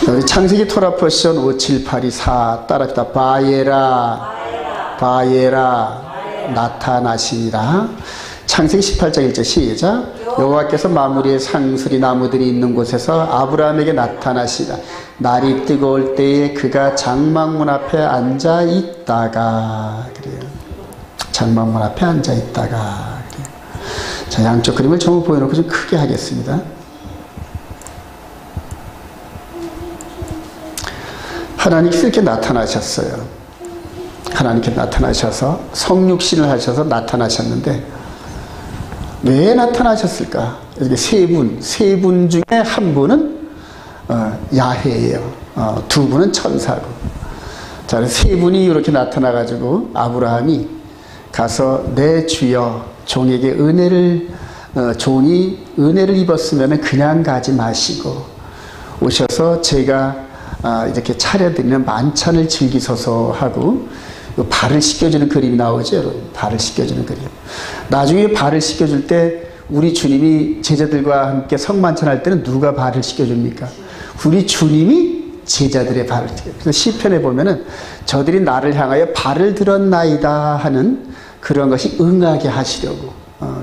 우리 창세기 토라 포션 57824 따라합시다. 바예라, 바예라, 나타나시니라. 창세기 18장 1절 시작. 여호와께서 마무리의 상수리 나무들이 있는 곳에서 아브라함에게 나타나시다. 날이 뜨거울 때에 그가 장막문 앞에 앉아 있다가 그래요. 장막문 앞에 앉아 있다가 그래요. 자, 양쪽 그림을 전부 보여놓고 좀 크게 하겠습니다. 하나님께서 이렇게 나타나셨어요. 하나님께서 나타나셔서 성육신을 하셔서 나타나셨는데 왜 나타나셨을까? 이렇게 세 분 중에 한 분은 야훼예요. 두 분은 천사고. 자, 세 분이 이렇게 나타나가지고 아브라함이 가서 내 주여 종에게 종이 은혜를 입었으면 그냥 가지 마시고 오셔서 제가 이렇게 차려드리는 만찬을 즐기소서 하고 발을 씻겨주는 그림이 나오죠, 여러분. 발을 씻겨주는 그림. 나중에 발을 씻겨줄 때 우리 주님이 제자들과 함께 성만찬할 때는 누가 발을 씻겨줍니까? 우리 주님이 제자들의 발을 씻겨요. 그래서 시편에 보면은 저들이 나를 향하여 발을 들었나이다 하는 그런 것이 응하게 하시려고.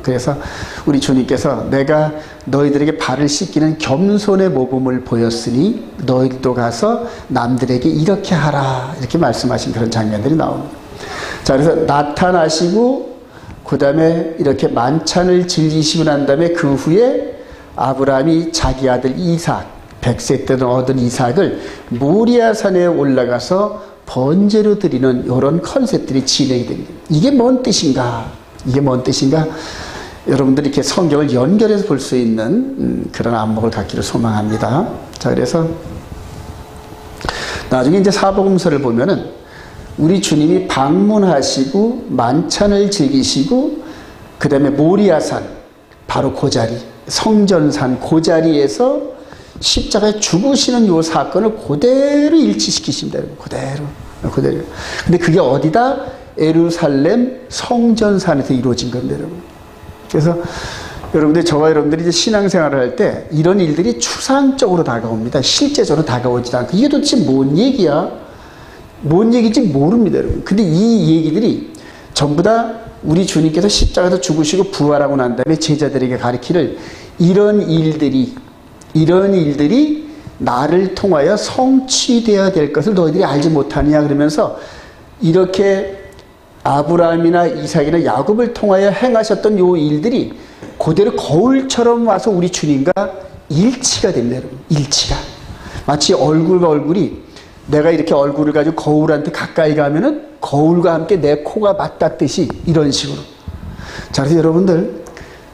그래서 우리 주님께서 내가 너희들에게 발을 씻기는 겸손의 모범을 보였으니 너희도 가서 남들에게 이렇게 하라 이렇게 말씀하신 그런 장면들이 나옵니다. 자, 그래서 나타나시고 그 다음에 이렇게 만찬을 즐기시고 난 다음에 그 후에 아브라함이 자기 아들 이삭 100세 때 얻은 이삭을 모리아산에 올라가서 번제로 드리는 이런 컨셉들이 진행이 됩니다. 이게 뭔 뜻인가? 이게 뭔 뜻인가? 여러분들이 이렇게 성경을 연결해서 볼 수 있는 그런 안목을 갖기를 소망합니다. 자, 그래서 나중에 이제 사복음서를 보면은 우리 주님이 방문하시고 만찬을 즐기시고 그 다음에 모리아산 바로 그 자리 성전산 그 자리에서 십자가에 죽으시는 요 사건을 그대로 일치시키십니다. 그대로. 근데 그게 어디다? 예루살렘 성전산에서 이루어진 겁니다, 여러분. 그래서 여러분들, 저와 여러분들이 이제 신앙생활을 할 때 이런 일들이 추상적으로 다가옵니다. 실제적으로 다가오지 않고 이게 도대체 뭔 얘기야? 뭔 얘기인지 모릅니다, 여러분. 근데 이 얘기들이 전부 다 우리 주님께서 십자가에서 죽으시고 부활하고 난 다음에 제자들에게 가르치를 이런 일들이 나를 통하여 성취되어야 될 것을 너희들이 알지 못하느냐 그러면서 이렇게 아브라함이나 이삭이나 야곱을 통하여 행하셨던 요 일들이 그대로 거울처럼 와서 우리 주님과 일치가 됩니다, 여러분. 일치가. 마치 얼굴과 얼굴이 내가 이렇게 얼굴을 가지고 거울한테 가까이 가면은 거울과 함께 내 코가 맞닿듯이 이런 식으로. 자, 그래서 여러분들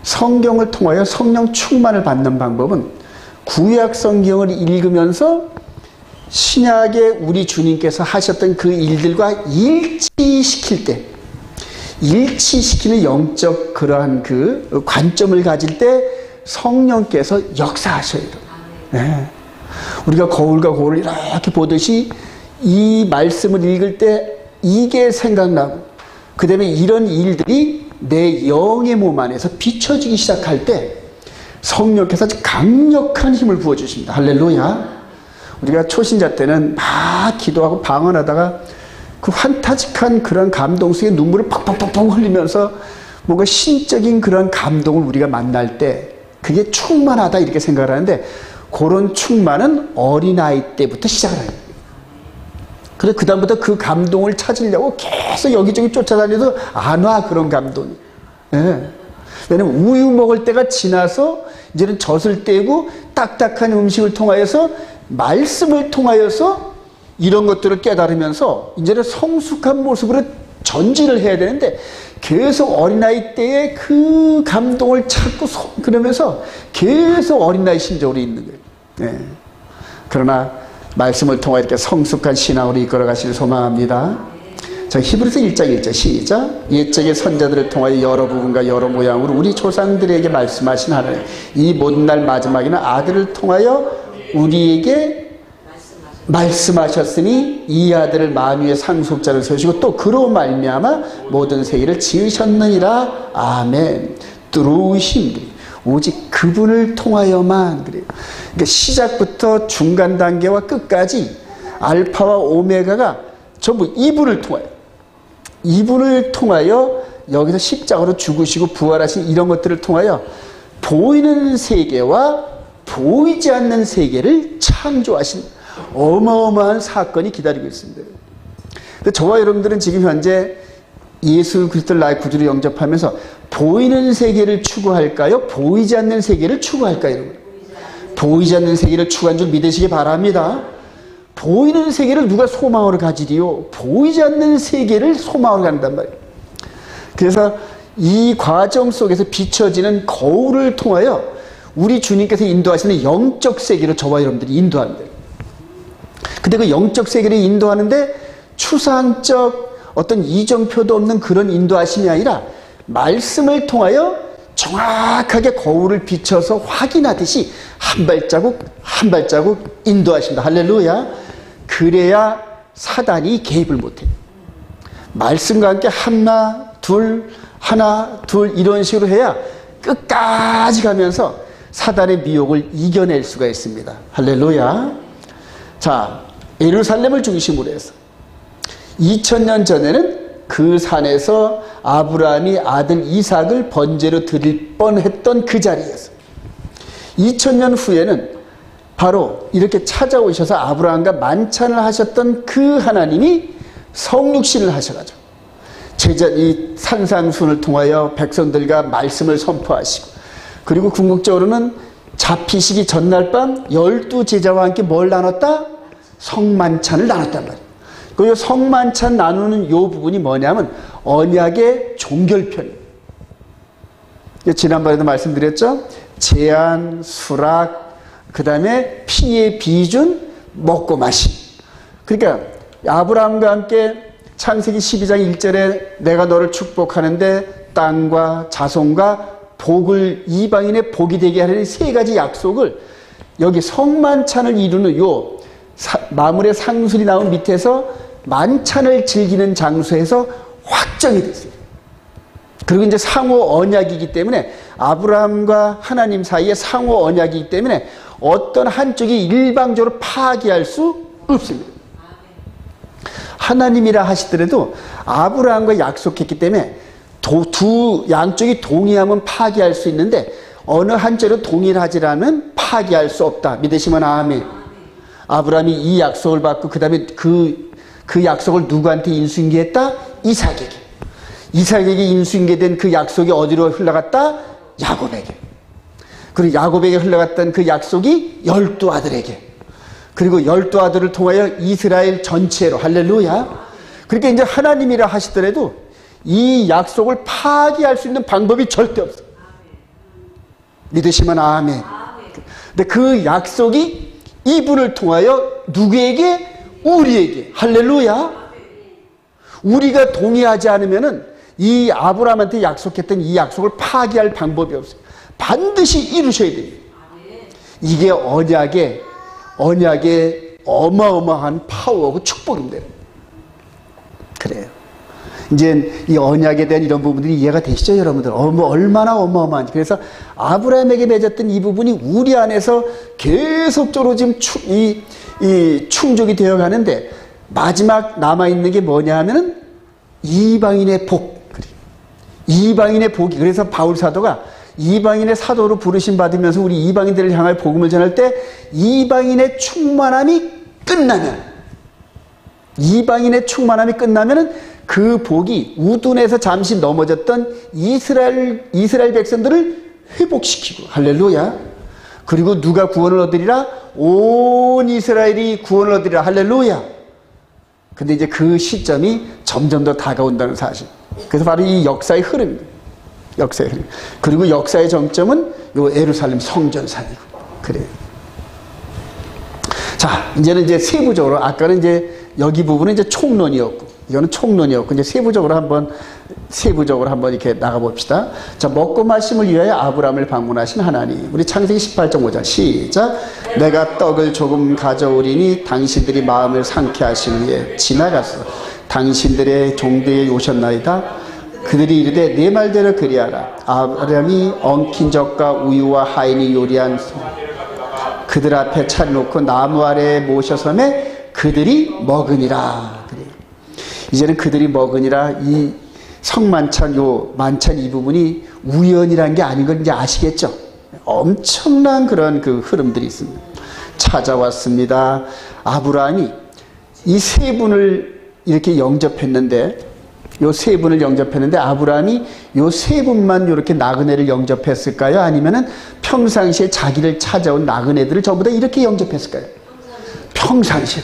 성경을 통하여 성령 충만을 받는 방법은 구약 성경을 읽으면서 신약에 우리 주님께서 하셨던 그 일들과 일치시킬 때, 일치시키는 영적 그러한 그 관점을 가질 때 성령께서 역사하셔야 돼요. 네. 우리가 거울과 거울을 이렇게 보듯이 이 말씀을 읽을 때 이게 생각나고 그 다음에 이런 일들이 내 영의 몸 안에서 비춰지기 시작할 때 성령께서 아주 강력한 힘을 부어주십니다. 할렐루야. 우리가 초신자 때는 막 기도하고 방언하다가 그 환타직한 그런 감동 속에 눈물을 팍팍팍팍 흘리면서 뭔가 신적인 그런 감동을 우리가 만날 때 그게 충만하다 이렇게 생각을 하는데 그런 충만은 어린아이 때부터 시작을 해요. 그래서 그 다음부터 그 감동을 찾으려고 계속 여기저기 쫓아다녀도 안 와, 그런 감동이. 네. 왜냐면 우유 먹을 때가 지나서 이제는 젖을 떼고 딱딱한 음식을 통하여서 말씀을 통하여서 이런 것들을 깨달으면서 이제는 성숙한 모습으로 전진을 해야 되는데 계속 어린아이 때의 그 감동을 찾고 그러면서 계속 어린아이 심정으로 있는 거예요. 네. 그러나 말씀을 통해 이렇게 성숙한 신앙으로 이끌어 가시길 소망합니다. 자, 히브리서 1장 1절 시작. 옛적의 선자들을 통하여 여러 부분과 여러 모양으로 우리 조상들에게 말씀하신 하나님, 이 모든 날 마지막에는 아들을 통하여 우리에게 말씀하셨으니 이 아들을 만유의 상속자를 세우시고 또 그로 말미암아 모든 세계를 지으셨느니라. 아멘. Through him 오직 그분을 통하여만 그래요. 그러니까 시작부터 중간 단계와 끝까지 알파와 오메가가 전부 이분을 통하여, 이분을 통하여 여기서 십자가로 죽으시고 부활하신 이런 것들을 통하여 보이는 세계와 보이지 않는 세계를 창조하신 어마어마한 사건이 기다리고 있습니다. 저와 여러분들은 지금 현재 예수 그리스도를 나의 구주로 영접하면서 보이는 세계를 추구할까요? 보이지 않는 세계를 추구할까요? 여러분? 보이지 않는 세계를 추구한 줄 믿으시기 바랍니다. 보이는 세계를 누가 소망으로 가지리요? 보이지 않는 세계를 소망으로 간단 말이에요. 그래서 이 과정 속에서 비춰지는 거울을 통하여 우리 주님께서 인도하시는 영적 세계로 저와 여러분들이 인도합니다. 근데 그 영적 세계를 인도하는데 추상적 어떤 이정표도 없는 그런 인도하심이 아니라 말씀을 통하여 정확하게 거울을 비춰서 확인하듯이 한 발자국 한 발자국 인도하신다. 할렐루야. 그래야 사단이 개입을 못해요. 말씀과 함께 하나 둘 이런 식으로 해야 끝까지 가면서 사단의 미혹을 이겨낼 수가 있습니다. 할렐루야. 자, 예루살렘을 중심으로 해서 2000년 전에는 그 산에서 아브라함이 아들 이삭을 번제로 드릴 뻔했던 그 자리에서 2000년 후에는 바로 이렇게 찾아오셔서 아브라함과 만찬을 하셨던 그 하나님이 성육신을 하셔가지고 이 산상순을 통하여 백성들과 말씀을 선포하시고, 그리고 궁극적으로는 잡히시기 전날 밤 12제자와 함께 뭘 나눴다? 성만찬을 나눴단 말이에요. 그 성만찬 나누는 이 부분이 뭐냐면 언약의 종결편이에요. 지난번에도 말씀드렸죠? 제한, 수락, 그 다음에 피의 비준, 먹고 마심. 그러니까 아브라함과 함께 창세기 12장 1절에 내가 너를 축복하는데 땅과 자손과 복을 이방인의 복이 되게 하는 세 가지 약속을 여기 성만찬을 이루는 요 마물의 상술이 나온 밑에서 만찬을 즐기는 장소에서 확정이 됐어요. 그리고 이제 상호 언약이기 때문에 아브라함과 하나님 사이에 상호 언약이기 때문에 어떤 한쪽이 일방적으로 파기할 수 없습니다. 하나님이라 하시더라도 아브라함과 약속했기 때문에 두 양쪽이 동의하면 파기할 수 있는데 어느 한쪽으로 동의를 하지 않으면 파기할 수 없다. 믿으시면 아멘. 아브라함이 이 약속을 받고 그 다음에 그 약속을 누구한테 인수인계했다? 이삭에게. 이삭에게 인수인계된 그 약속이 어디로 흘러갔다? 야곱에게. 그리고 야곱에게 흘러갔던 그 약속이 12아들에게. 그리고 12아들을 통하여 이스라엘 전체로. 할렐루야. 그러니까 이제 하나님이라 하시더라도 이 약속을 파기할 수 있는 방법이 절대 없어요. 믿으시면 아멘. 근데 그 약속이 이분을 통하여 누구에게? 우리에게. 할렐루야. 우리가 동의하지 않으면은 이 아브라함한테 약속했던 이 약속을 파기할 방법이 없어요. 반드시 이루셔야 됩니다. 이게 언약의 어마어마한 파워고 축복입니다. 그래요. 이제 이 언약에 대한 이런 부분들이 이해가 되시죠, 여러분들? 얼마나 어마어마한지. 그래서 아브라함에게 맺었던 이 부분이 우리 안에서 계속적으로 지금 충족이 되어 가는데, 마지막 남아있는 게 뭐냐 하면은 이방인의 복. 이방인의 복이. 그래서 바울 사도가 이방인의 사도로 부르심 받으면서 우리 이방인들을 향하여 복음을 전할 때 이방인의 충만함이 끝나면, 이방인의 충만함이 끝나면은 그 복이 우둔에서 잠시 넘어졌던 이스라엘 백성들을 회복시키고. 할렐루야. 그리고 누가 구원을 얻으리라? 온 이스라엘이 구원을 얻으리라. 할렐루야. 근데 이제 그 시점이 점점 더 다가온다는 사실. 그래서 바로 이 역사의 흐름입니다. 역사의 흐름. 그리고 역사의 정점은 요 예루살렘 성전산이고. 그래요. 자, 이제는 이제 세부적으로, 아까는 이제 여기 부분은 이제 총론이었고, 이거는 총론이었고, 이제 세부적으로 한번 이렇게 나가봅시다. 자, 먹고 마심을 위하여 아브라함을 방문하신 하나님. 우리 창세기 18장 5절 시작. 내가 떡을 조금 가져오리니 당신들이 마음을 상쾌하시는 후에 지나가서 당신들의 종들에게 오셨나이다. 그들이 이르되 내 말대로 그리하라. 아브라함이 엉킨 젖과 우유와 하인이 요리한 그들 앞에 차려놓고 나무 아래에 모셔섬에 그들이 먹으니라. 그래. 이제는 그들이 먹으니라. 이 성만찬, 요 만찬 이 부분이 우연이란 게 아닌 걸 이제 아시겠죠? 엄청난 그런 그 흐름들이 있습니다. 찾아왔습니다. 아브라함이 이 세 분을 이렇게 영접했는데, 요 세 분을 영접했는데 아브라함이 요 세 분만 이렇게 나그네를 영접했을까요? 아니면은 평상시에 자기를 찾아온 나그네들을 전부 다 이렇게 영접했을까요? 평상시에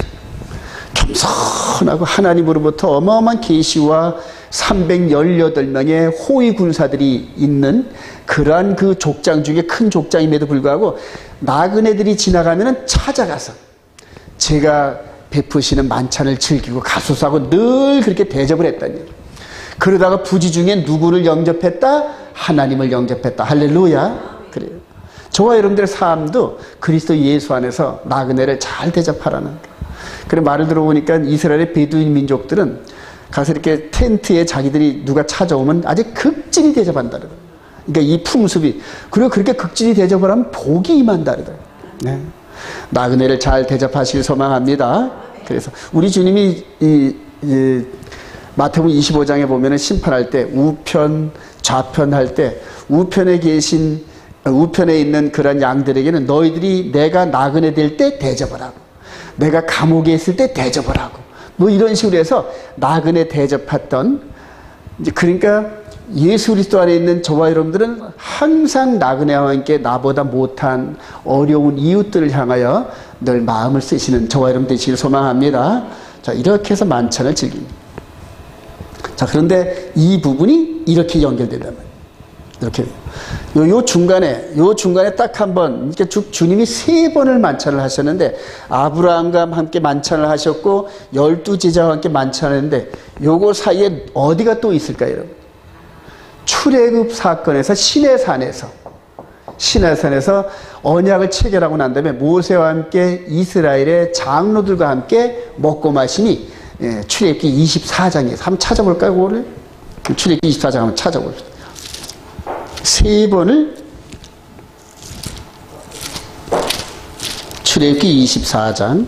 겸손하고 하나님으로부터 어마어마한 계시와 318명의 호위 군사들이 있는 그러한 그 족장 중에 큰 족장임에도 불구하고 나그네들이 지나가면은 찾아가서 제가 베푸시는 만찬을 즐기고 가소서하고 늘 그렇게 대접을 했다니. 그러다가 부지 중에 누구를 영접했다? 하나님을 영접했다. 할렐루야. 그래요. 저와 여러분들의 삶도 그리스도 예수 안에서 나그네를 잘 대접하라는. 그래 말을 들어보니까 이스라엘의 베두인 민족들은 가서 이렇게 텐트에 자기들이 누가 찾아오면 아주 극진히 대접한다. 그러니까 이 풍습이. 그리고 그렇게 극진히 대접을 하면 복이 임한다. 네. 나그네를 잘 대접하시길 소망합니다. 그래서 우리 주님이 마태복음 25장에 보면은 심판할 때 우편, 좌편 할 때 우편에 있는 그런 양들에게는 너희들이 내가 나그네 될 때 대접을 하고 내가 감옥에 있을 때 대접을 하고 뭐 이런 식으로 해서 나그네 대접했던, 그러니까 예수 그리스도 안에 있는 저와 여러분들은 항상 나그네와 함께 나보다 못한 어려운 이웃들을 향하여 늘 마음을 쓰시는 저와 여러분 되시길 소망합니다. 자, 이렇게 해서 만찬을 즐깁니다. 자, 그런데 이 부분이 이렇게 연결된단 말이에요. 이렇게. 요 중간에 딱 한 번, 이렇게 주님이 3번을 만찬을 하셨는데, 아브라함과 함께 만찬을 하셨고, 12제자와 함께 만찬을 했는데, 요거 사이에 어디가 또 있을까요, 여러분? 출애굽 사건에서 시내산에서 언약을 체결하고 난 다음에 모세와 함께 이스라엘의 장로들과 함께 먹고 마심이 출애굽기 24장에서 한번 찾아볼까요, 그거를? 출애굽기 24장 한번 찾아봅시다. 3번을 출애굽기 24장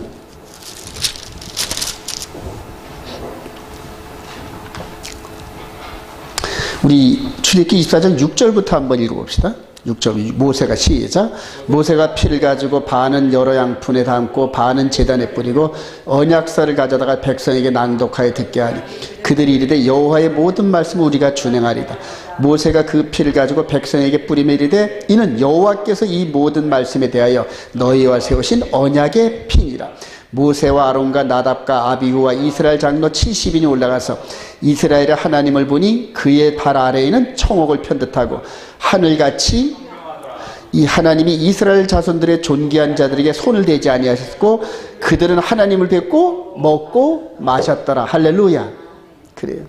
우리 출애굽기 24장 6절부터 한번 읽어봅시다. 6절 모세가 시작. 모세가 피를 가지고 반은 여러 양푼에 담고 반은 제단에 뿌리고 언약서를 가져다가 백성에게 낭독하여 듣게 하니 그들이 이르되 여호와의 모든 말씀을 우리가 준행하리다. 모세가 그 피를 가지고 백성에게 뿌리며 이르되 이는 여호와께서 이 모든 말씀에 대하여 너희와 세우신 언약의 피니라. 모세와 아론과 나답과 아비후와 이스라엘 장로 70인이 올라가서 이스라엘의 하나님을 보니 그의 발 아래에는 청옥을 편듯하고 하늘같이 이 하나님이 이스라엘 자손들의 존귀한 자들에게 손을 대지 아니하셨고 그들은 하나님을 뵙고 먹고 마셨더라. 할렐루야. 그래요.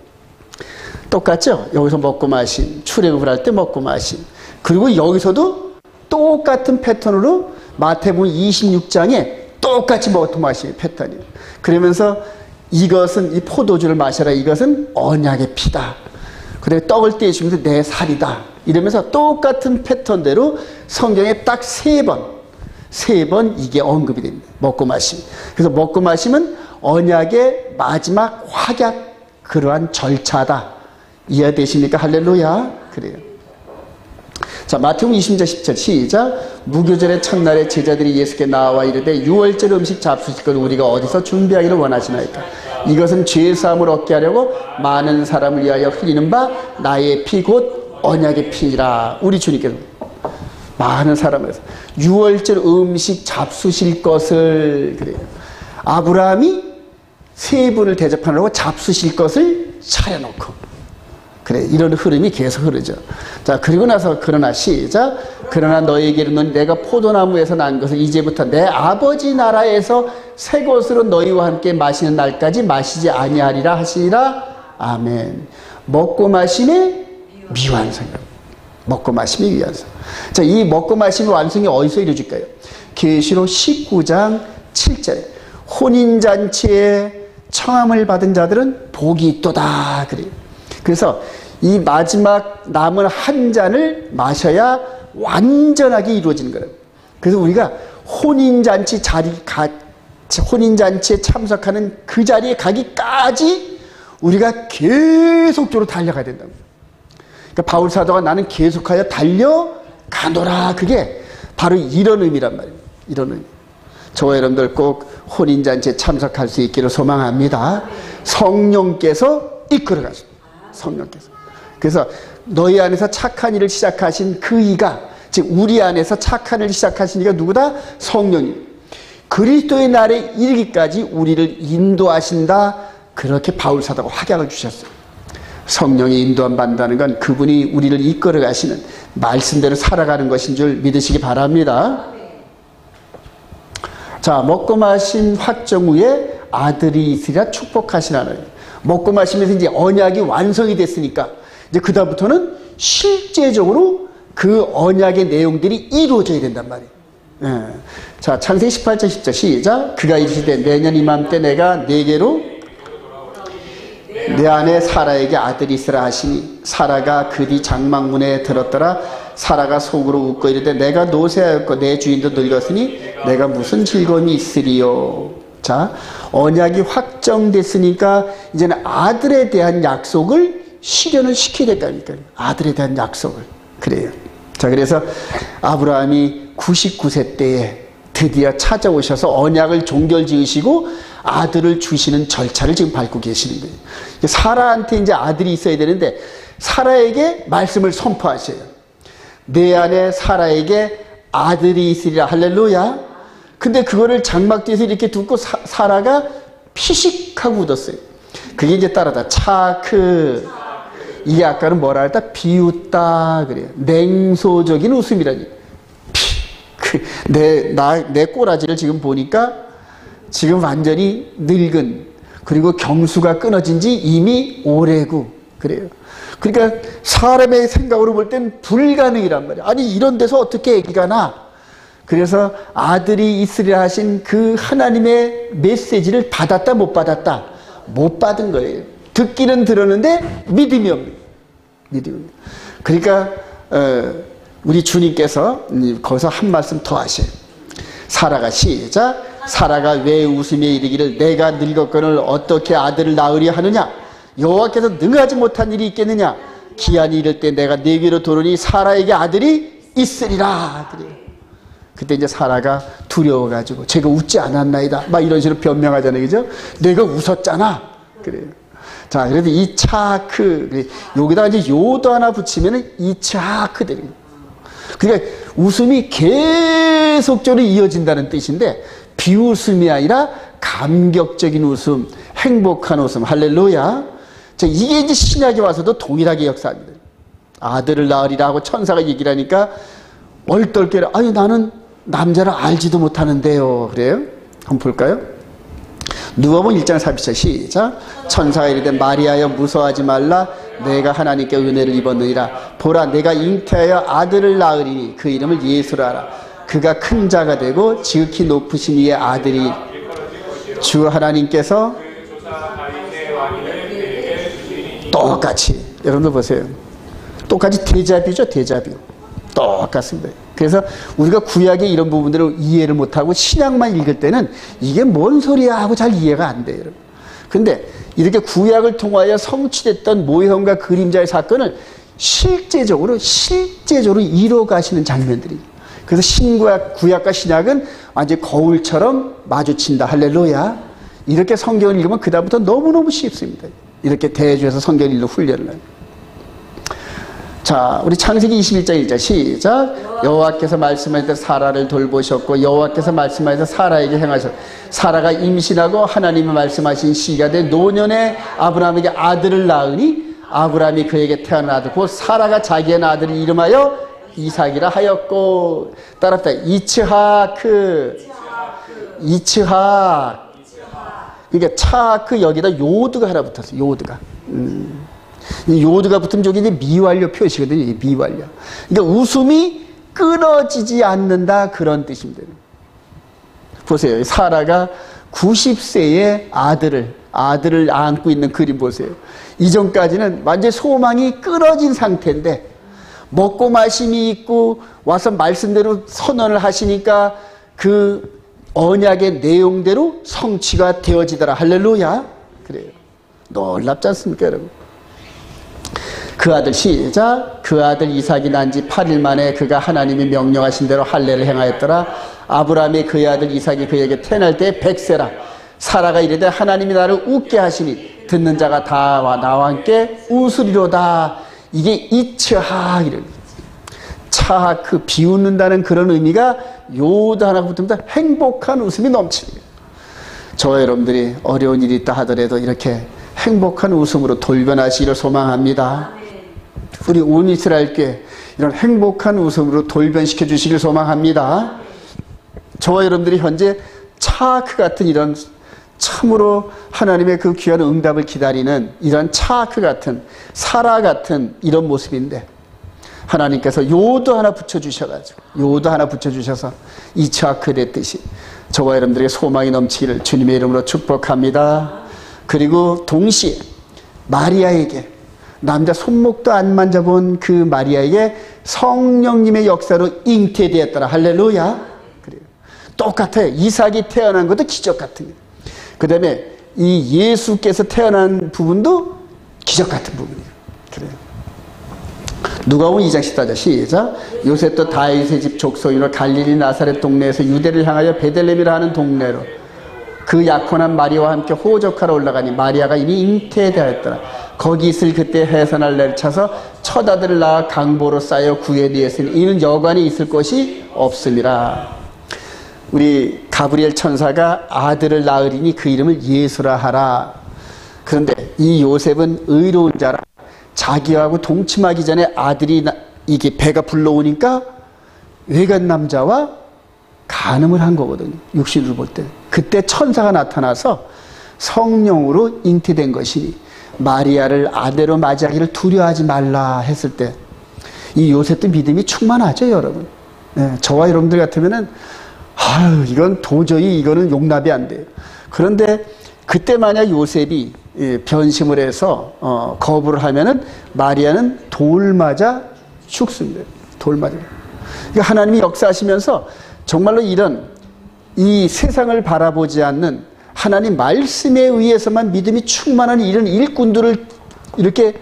똑같죠? 여기서 먹고 마신, 출애굽을 할 때 먹고 마신. 그리고 여기서도 똑같은 패턴으로 마태복음 26장에 똑같이 먹고 마신 패턴이에요. 그러면서 이것은 이 포도주를 마셔라. 이것은 언약의 피다. 그다음에 떡을 떼주면서 내 살이다. 이러면서 똑같은 패턴대로 성경에 딱 3번 이게 언급이 됩니다. 먹고 마심. 그래서 먹고 마심은 언약의 마지막 확약 그러한 절차다. 이해되십니까? 할렐루야. 그래요. 자, 마태복음 20장 10절 시작. 무교절의 첫날에 제자들이 예수께 나와 이르되 유월절 음식 잡수실 걸 우리가 어디서 준비하기를 원하시나이까. 이것은 죄사함을 얻게 하려고 많은 사람을 위하여 흘리는 바 나의 피 곧 언약의 피니라. 우리 주님께서 많은 사람에서 유월절 음식 잡수실 것을, 그래요. 아브라함이 3분을 대접하려고 잡수실 것을 차려놓고, 그래, 이런 흐름이 계속 흐르죠. 자, 그리고 나서 그러나 시작. 그러나 너희에게 이르노니 내가 포도나무에서 난 것을 이제부터 내 아버지 나라에서 새 것으로 너희와 함께 마시는 날까지 마시지 아니하리라 하시니라. 아멘. 먹고 마심의 미완성이에요. 먹고 마심의 미완성. 자, 이 먹고 마심의 완성이 어디서 이루어질까요? 계시록 19장 7절에 혼인잔치에 청함을 받은 자들은 복이 있도다. 그래요. 그래서 이 마지막 남은 한 잔을 마셔야 완전하게 이루어지는 거예요. 그래서 우리가 혼인잔치에 참석하는 그 자리에 가기까지 우리가 계속적으로 달려가야 된다고. 그러니까 바울 사도가 나는 계속하여 달려가노라. 그게 바로 이런 의미란 말이에요. 이런 의미. 저와 여러분들 꼭 혼인잔치에 참석할 수 있기를 소망합니다. 성령께서 이끌어 가십니다. 성령께서. 그래서 너희 안에서 착한 일을 시작하신 그 이가, 즉 우리 안에서 착한 일을 시작하신 이가 누구다? 성령님. 그리스도의 날에 이르기까지 우리를 인도하신다. 그렇게 바울 사도가 확약을 주셨어요. 성령이 인도함 받는다는 건 그분이 우리를 이끌어 가시는 말씀대로 살아가는 것인 줄 믿으시기 바랍니다. 자, 먹고 마신 확정 후에 아들이 있으리라 축복하신 하나님. 먹고 마시면서 이제 언약이 완성이 됐으니까 이제 그다음부터는 실제적으로 그 언약의 내용들이 이루어져야 된단 말이에요. 예. 자, 창세기 18장 10절 시작. 그가 이르시되 내년 이맘때 내가 네게로 내 안에 사라에게 아들이 있으라 하시니 사라가 그 뒤 장막문에 들었더라. 사라가 속으로 웃고 이르되 내가 노쇠하였고 내 주인도 늙었으니 내가 무슨 즐거움이 있으리요. 자, 언약이 확정됐으니까 이제는 아들에 대한 약속을 실현을 시켜야 될 거 아닙니까? 아들에 대한 약속을. 그래요. 자, 그래서 아브라함이 99세 때에 드디어 찾아오셔서 언약을 종결 지으시고 아들을 주시는 절차를 지금 밟고 계시는 거예요. 사라한테 이제 아들이 있어야 되는데 사라에게 말씀을 선포하셔요. 내 안에 사라에게 아들이 있으리라. 할렐루야. 근데 그거를 장막 뒤에서 이렇게 듣고 사라가 피식하고 웃었어요. 그게 이제 따라다 차크. 이게 아까는 뭐라 했다? 비웃다 그래요. 냉소적인 웃음이라니. 내 꼬라지를 지금 보니까 지금 완전히 늙은, 그리고 경수가 끊어진 지 이미 오래고 그래요. 그러니까 사람의 생각으로 볼 땐 불가능이란 말이야. 아니 이런 데서 어떻게 아기가 나? 그래서 아들이 있으리라 하신 그 하나님의 메시지를 받았다 못 받았다? 못 받은 거예요. 듣기는 들었는데 믿음이 없는. 믿음이 없는. 그러니까 우리 주님께서 거기서 한 말씀 더 하셔요. 사라가 시작. 사라가 왜 웃으며 이르기를 내가 늙었거늘 어떻게 아들을 낳으려 하느냐? 여호와께서 능하지 못한 일이 있겠느냐? 기한이 이를 때 내가 네게로 돌으니 사라에게 아들이 있으리라. 그래요. 그때 이제 사라가 두려워가지고 제가 웃지 않았나이다 막 이런 식으로 변명하잖아요. 그죠? 내가 웃었잖아. 그래요. 자, 그래도 이 차크, 여기다가 이제 요도 하나 붙이면은 이 차크 되는 거예요. 그러니까 웃음이 계속적으로 이어진다는 뜻인데 비웃음이 아니라 감격적인 웃음, 행복한 웃음. 할렐루야. 자, 이게 이제 신약에 와서도 동일하게 역사합니다. 아들을 낳으리라 하고 천사가 얘기를 하니까 얼떨결에 아니 나는 남자를 알지도 못하는데요. 그래요? 한번 볼까요? 누가복음 1장 40절 시작. 천사가 이르되 마리아여 무서워하지 말라. 내가 하나님께 은혜를 입었느니라. 보라 내가 잉태하여 아들을 낳으리니 그 이름을 예수라 하라. 그가 큰 자가 되고 지극히 높으신 이의 아들이 주 하나님께서 똑같이 여러분들 보세요. 똑같이 데자뷰죠. 데자뷰. 똑같습니다. 그래서 우리가 구약의 이런 부분들을 이해를 못하고 신약만 읽을 때는 이게 뭔 소리야 하고 잘 이해가 안 돼요. 여러분. 근데 이렇게 구약을 통하여 성취됐던 모형과 그림자의 사건을 실제적으로 이루어 가시는 장면들이. 그래서 신구약, 구약과 신약은 완전히 거울처럼 마주친다. 할렐루야. 이렇게 성경을 읽으면 그다음부터 너무너무 쉽습니다. 이렇게 대주에서 성경을 읽는 훈련을 해요. 자, 우리 창세기 21장 1절 시작. 여호와께서 말씀하실 사라를 돌보셨고 여호와께서 말씀하셔서 사라에게 행하셨고 사라가 임신하고 하나님이 말씀하신 시기가 된 노년에 아브라함에게 아들을 낳으니 아브라함이 그에게 태어난 아들 곧 사라가 자기의 아들을 이름하여 이삭이라 하였고 따랐다. 이츠하크. 그러니까 차크 여기다 요드가 하나 붙었어요. 요드가. 이 요드가 붙으면 저기 이제 미완료 표시거든요. 미완료. 그러니까 웃음이 끊어지지 않는다 그런 뜻입니다. 보세요. 사라가 90세의 아들을 아들을 안고 있는 그림 보세요. 이전까지는 완전히 소망이 끊어진 상태인데 먹고 마심이 있고 와서 말씀대로 선언을 하시니까 그 언약의 내용대로 성취가 되어지더라. 할렐루야. 그래요. 놀랍지 않습니까, 여러분? 그 아들 시작. 그 아들 이삭이 난 지 8일 만에 그가 하나님이 명령하신 대로 할례를 행하였더라. 아브라함이 그의 아들 이삭이 그에게 태어날 때 100세라. 사라가 이르되 하나님이 나를 웃게 하시니 듣는 자가 다 나와 함께 웃으리로다. 이게 이츠하 이런 차하 그 비웃는다는 그런 의미가 요도 하나 붙으면 행복한 웃음이 넘치는 거예요. 저와 여러분들이 어려운 일이 있다 하더라도 이렇게 행복한 웃음으로 돌변하시기를 소망합니다. 우리 온 이스라엘 교회 이런 행복한 웃음으로 돌변시켜 주시길 소망합니다. 저와 여러분들이 현재 차크 같은 이런 참으로 하나님의 그 귀한 응답을 기다리는 이런 차크 같은 사라 같은 이런 모습인데 하나님께서 요도 하나 붙여주셔가지고 요도 하나 붙여주셔서 이 차크 됐듯이 저와 여러분들에게 소망이 넘치기를 주님의 이름으로 축복합니다. 그리고 동시에 마리아에게 남자 손목도 안 만져본 그 마리아에게 성령님의 역사로 잉태되었더라. 할렐루야. 그래요. 똑같아요. 이삭이 태어난 것도 기적 같은 거예요. 그 다음에 이 예수께서 태어난 부분도 기적 같은 부분이에요. 그래요. 누가복음 2장 14절 시작. 요셉도 다윗의 집 족속이로 갈릴리 나사렛 동네에서 유대를 향하여 베들레헴이라 하는 동네로 그 약혼한 마리아와 함께 호적하러 올라가니 마리아가 이미 잉태되었더라. 거기 있을 그때 해산할 날 차서 첫 아들을 낳아 강보로 쌓여 구해되었으니 이는 여관에 있을 곳이 없음이라. 우리 가브리엘 천사가 아들을 낳으리니 그 이름을 예수라 하라. 그런데 이 요셉은 의로운 자라 자기하고 동침하기 전에 아들이 이게 배가 불러오니까 외간 남자와 간음을 한 거거든요. 육신으로 볼 때. 그때 천사가 나타나서 성령으로 잉태된 것이니 마리아를 아내로 맞이하기를 두려워하지 말라 했을 때 이 요셉도 믿음이 충만하죠, 여러분. 네, 저와 여러분들 같으면은 아유, 이건 도저히 이거는 용납이 안 돼요. 그런데 그때 만약 요셉이 변심을 해서 거부를 하면은 마리아는 돌 맞아 죽습니다. 돌 맞아. 그러니까 하나님이 역사하시면서 정말로 이런 이 세상을 바라보지 않는 하나님 말씀에 의해서만 믿음이 충만한 이런 일꾼들을 이렇게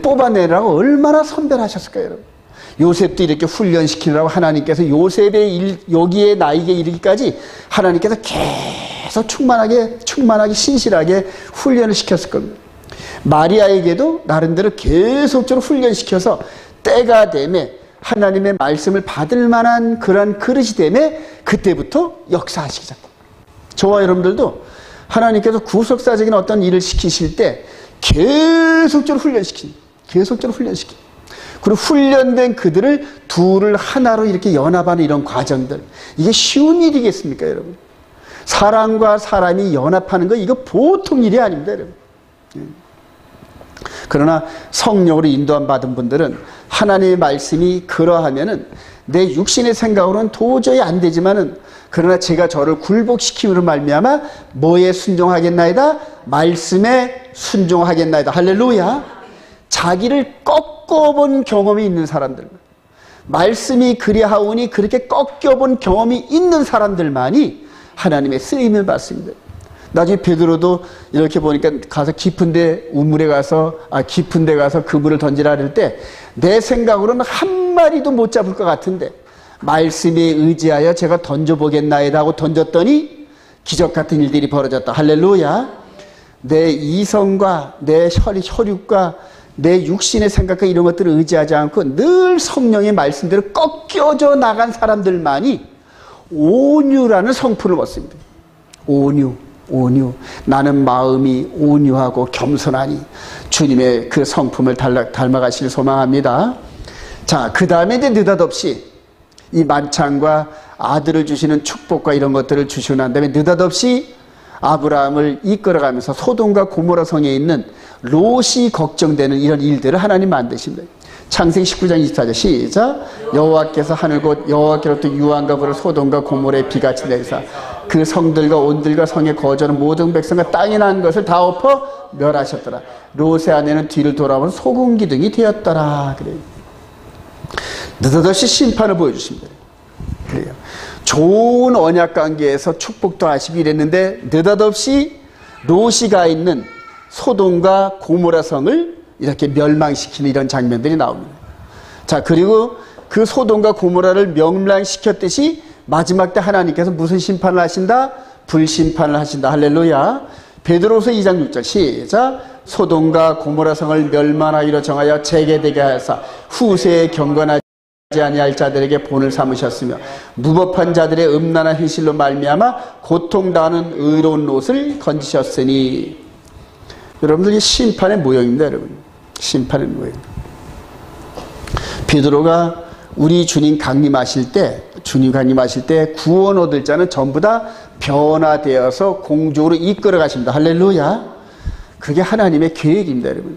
뽑아내라고 얼마나 선별하셨을까요, 여러분? 요셉도 이렇게 훈련시키느라고 하나님께서 요셉의 여기에 나이게 이르기까지 하나님께서 계속 충만하게 신실하게 훈련을 시켰을 겁니다. 마리아에게도 나름대로 계속적으로 훈련시켜서 때가 되매 하나님의 말씀을 받을 만한 그런 그릇이 되매 그때부터 역사하시기 시작합니다. 저와 여러분들도 하나님께서 구속사적인 어떤 일을 시키실 때 계속적으로 훈련시킵니다. 계속적으로 훈련시킵니다. 그리고 훈련된 그들을 둘을 하나로 이렇게 연합하는 이런 과정들, 이게 쉬운 일이겠습니까, 여러분? 사람과 사람이 연합하는 거 이거 보통 일이 아닙니다, 여러분. 그러나 성령으로 인도함 받은 분들은 하나님의 말씀이 그러하면은 내 육신의 생각으로는 도저히 안 되지만은 그러나 제가 저를 굴복시킴으로 말미암아 뭐에 순종하겠나이다? 말씀에 순종하겠나이다. 할렐루야. 자기를 꺾어본 경험이 있는 사람들, 말씀이 그리하오니 그렇게 꺾여본 경험이 있는 사람들만이 하나님의 쓰임을 받습니다. 나중에 베드로도 이렇게 보니까 가서 깊은데 우물에 가서 깊은데 가서 그물을 던지라 할 때 내 생각으로는 한 마리도 못 잡을 것 같은데 말씀에 의지하여 제가 던져보겠나이다 하고 던졌더니 기적 같은 일들이 벌어졌다. 할렐루야. 내 이성과 내 혈육과 내 육신의 생각과 이런 것들을 의지하지 않고 늘 성령의 말씀대로 꺾여져 나간 사람들만이 온유라는 성품을 얻습니다. 온유. 나는 마음이 온유하고 겸손하니 주님의 그 성품을 닮아가시길 소망합니다. 자, 그 다음에 이제 느닷없이 이 만찬과 아들을 주시는 축복과 이런 것들을 주시고 난 다음에 느닷없이 아브라함을 이끌어가면서 소돔과 고모라 성에 있는 롯이 걱정되는 이런 일들을 하나님 만드십니다. 창세기 19장 24절 시작. 여호와께서 하늘곧 여호와께로부터 유황과 불을 소돔과 고모라에 비같이 내리사 그 성들과 온들과 성에 거주하는 모든 백성과 땅에 난 것을 다 엎어 멸하셨더라. 롯의 아내는 뒤를 돌아보는 소금 기둥이 되었더라. 그래요. 느닷없이 심판을 보여주십니다. 그래요. 좋은 언약 관계에서 축복도 하시고 이랬는데 느닷없이 롯이 가 있는 소돔과 고모라 성을 이렇게 멸망시키는 이런 장면들이 나옵니다. 자, 그리고 그 소돔과 고모라를 멸망시켰듯이 마지막 때 하나님께서 무슨 심판을 하신다? 불심판을 하신다. 할렐루야. 베드로서 2장 6절 시작. 소돔과 고모라 성을 멸망하기로 정하여 재개되게 하사 후세에 경건하지 아니할 자들에게 본을 삼으셨으며 무법한 자들의 음란한 행실로 말미암아 고통당하는 의로운 롯을 건지셨으니. 여러분들 이 심판의 모형입니다. 여러분, 심판의 모형. 베드로가 우리 주님 강림하실 때 구원 얻을 자는 전부 다 변화되어서 공중으로 이끌어 가십니다. 할렐루야. 그게 하나님의 계획입니다, 여러분.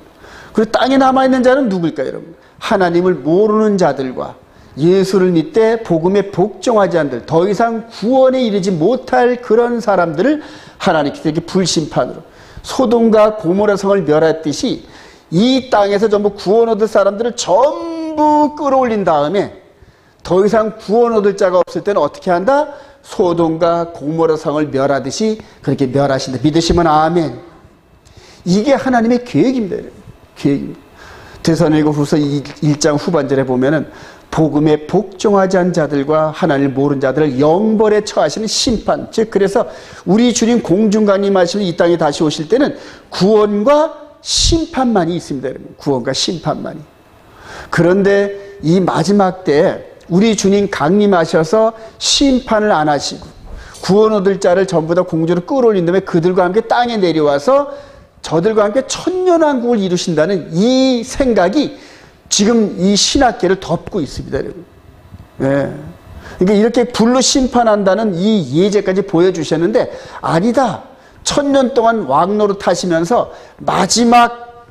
그리고 땅에 남아있는 자는 누굴까요, 여러분? 하나님을 모르는 자들과 예수를 믿되 복음에 복종하지 않는 더 이상 구원에 이르지 못할 그런 사람들을 하나님께서 이렇게 불심판으로 소돔과 고모라 성을 멸했듯이 이 땅에서 전부 구원 얻을 사람들을 전부 끌어올린 다음에 더 이상 구원 얻을 자가 없을 때는 어떻게 한다? 소돔과 고모라 성을 멸하듯이 그렇게 멸하신다. 믿으시면 아멘. 이게 하나님의 계획입니다. 계획입니다. 데살로니가후서 1장 후반절에 보면은 복음에 복종하지 않은 자들과 하나님을 모르는 자들을 영벌에 처하시는 심판. 즉 그래서 우리 주님 공중강림하시는 이 땅에 다시 오실 때는 구원과 심판만이 있습니다. 여러분. 구원과 심판만이. 그런데 이 마지막 때 우리 주님 강림하셔서 심판을 안 하시고 구원 얻을 자를 전부 다 공주로 끌어올린 다음에 그들과 함께 땅에 내려와서 저들과 함께 천년왕국을 이루신다는 이 생각이 지금 이 신학계를 덮고 있습니다, 여러분. 네. 그러니까 이렇게 불로 심판한다는 이 예제까지 보여주셨는데 아니다. 1000년 동안 왕노릇 하시면서 마지막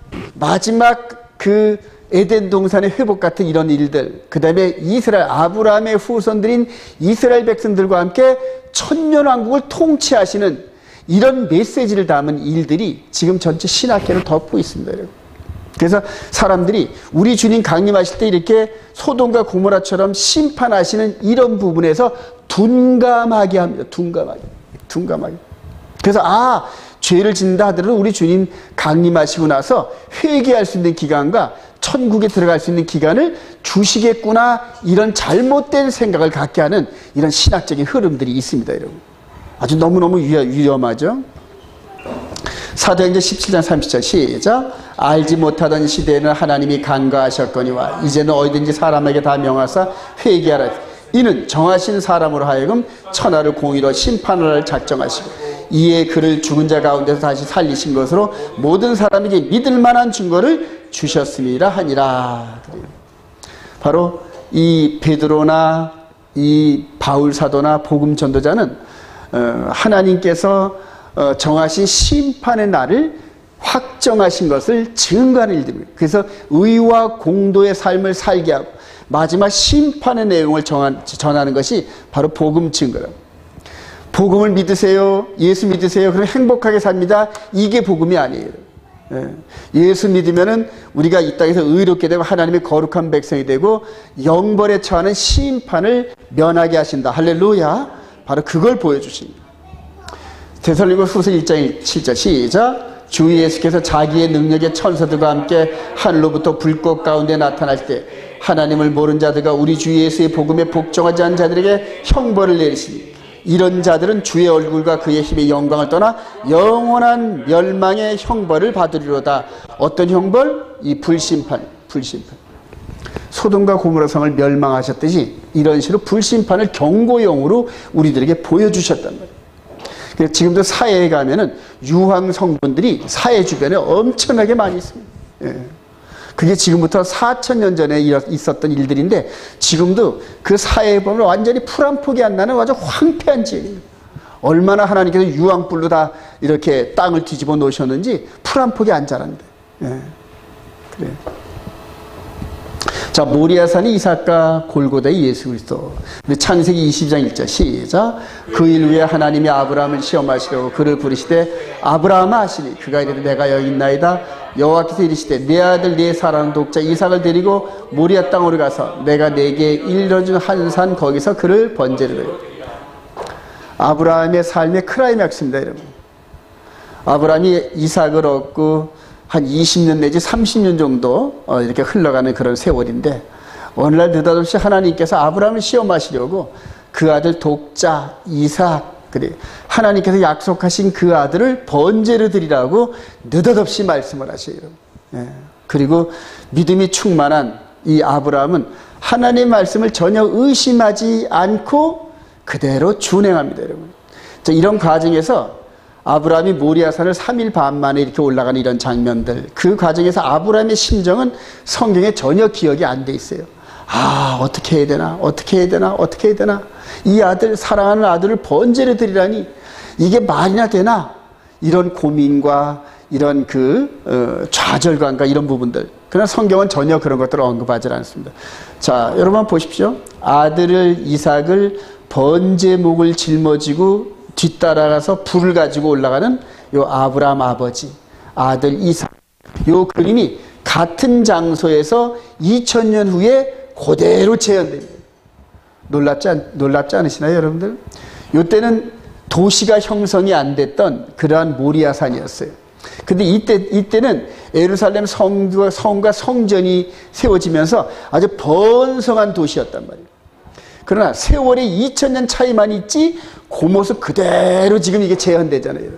그 에덴 동산의 회복 같은 이런 일들, 그 다음에 이스라엘, 아브라함의 후손들인 이스라엘 백성들과 함께 천년왕국을 통치하시는 이런 메시지를 담은 일들이 지금 전체 신학계를 덮고 있습니다, 여러분. 그래서 사람들이 우리 주님 강림하실 때 이렇게 소돔과 고모라처럼 심판하시는 이런 부분에서 둔감하게 합니다. 둔감하게. 그래서 죄를 짓는다 하더라도 우리 주님 강림하시고 나서 회개할 수 있는 기간과 천국에 들어갈 수 있는 기간을 주시겠구나, 이런 잘못된 생각을 갖게 하는 이런 신학적인 흐름들이 있습니다, 여러분. 아주 너무너무 위험하죠. 사도행전 17장 30절 시작. 알지 못하던 시대에는 하나님이 간과하셨거니와 이제는 어디든지 사람에게 다 명하사 회개하라. 이는 정하신 사람으로 하여금 천하를 공의로 심판을 작정하시고 이에 그를 죽은 자 가운데서 다시 살리신 것으로 모든 사람에게 믿을 만한 증거를 주셨음이라 하니라. 바로 이 베드로나 이 바울 사도나 복음 전도자는 하나님께서 정하신 심판의 날을 확정하신 것을 증거하는 일들입니다. 그래서 의와 공도의 삶을 살게 하고 마지막 심판의 내용을 전하는 것이 바로 복음 증거랍니다. 복음을 믿으세요. 예수 믿으세요. 그럼 행복하게 삽니다. 이게 복음이 아니에요. 예수 믿으면은 우리가 이 땅에서 의롭게 되고 하나님의 거룩한 백성이 되고 영벌에 처하는 심판을 면하게 하신다. 할렐루야. 바로 그걸 보여주십니다. 데살로니가후서 1장 7절 시작. 주 예수께서 자기의 능력의 천사들과 함께 하늘로부터 불꽃 가운데 나타날 때 하나님을 모르는 자들과 우리 주 예수의 복음에 복종하지 않은 자들에게 형벌을 내리시니 이런 자들은 주의 얼굴과 그의 힘의 영광을 떠나 영원한 멸망의 형벌을 받으리로다. 어떤 형벌? 이 불심판. 소돔과 고모라 성을 멸망하셨듯이 이런 식으로 불심판을 경고용으로 우리들에게 보여주셨단 말이에요. 지금도 사회에 가면은 유황 성분들이 사회 주변에 엄청나게 많이 있습니다. 그게 지금부터 4000년 전에 있었던 일들인데 지금도 그 사회에 보면 완전히 풀 한 폭이 안 나는 아주 황폐한 지역입니다. 얼마나 하나님께서 유황불로 다 이렇게 땅을 뒤집어 놓으셨는지 풀 한 폭이 안 자란대. 그래. 자, 모리아산이 이삭과 골고다의 예수 그리스도. 우리 창세기 22장 1절 시작. 그 일 후에 하나님이 아브라함을 시험하시려고 그를 부르시되 아브라함아 하시니 그가 이르되 내가 여기 있나이다. 여호와께서 이르시되 내 아들 내 사랑하는 독자 이삭을 데리고 모리아 땅으로 가서 내가 내게 일러준 한 산 거기서 그를 번제르라. 아브라함의 삶의 크라이맥스입니다, 여러분. 아브라함이 이삭을 얻고 한 20년 내지 30년 정도 이렇게 흘러가는 그런 세월인데, 어느 날 느닷없이 하나님께서 아브라함을 시험하시려고 그 아들 독자 이삭, 그래 하나님께서 약속하신 그 아들을 번제로 드리라고 느닷없이 말씀을 하셔요. 예. 그리고 믿음이 충만한 이 아브라함은 하나님의 말씀을 전혀 의심하지 않고 그대로 준행합니다, 여러분. 자, 이런 과정에서 아브라함이 모리아산을 3일 반 만에 이렇게 올라가는 이런 장면들, 그 과정에서 아브라함의 심정은 성경에 전혀 기억이 안 돼 있어요. 아, 어떻게 해야 되나, 어떻게 해야 되나, 어떻게 해야 되나. 이 아들, 사랑하는 아들을 번제로 드리라니 이게 말이나 되나, 이런 고민과 이런 좌절감과 이런 부분들. 그러나 성경은 전혀 그런 것들을 언급하지 않습니다. 자, 여러분 보십시오. 아들을 이삭을 번제목을 짊어지고 뒤따라가서 불을 가지고 올라가는 요 아브라함 아버지, 아들 이삭. 요 그림이 같은 장소에서 2000년 후에 그대로 재현됩니다. 놀랍지 않으시나요, 여러분들? 요때는 도시가 형성이 안 됐던 그러한 모리아산이었어요. 근데 이때는 예루살렘 성과 성전이 세워지면서 아주 번성한 도시였단 말이에요. 그러나 세월의 2000년 차이만 있지 그 모습 그대로 지금 이게 재현되잖아요.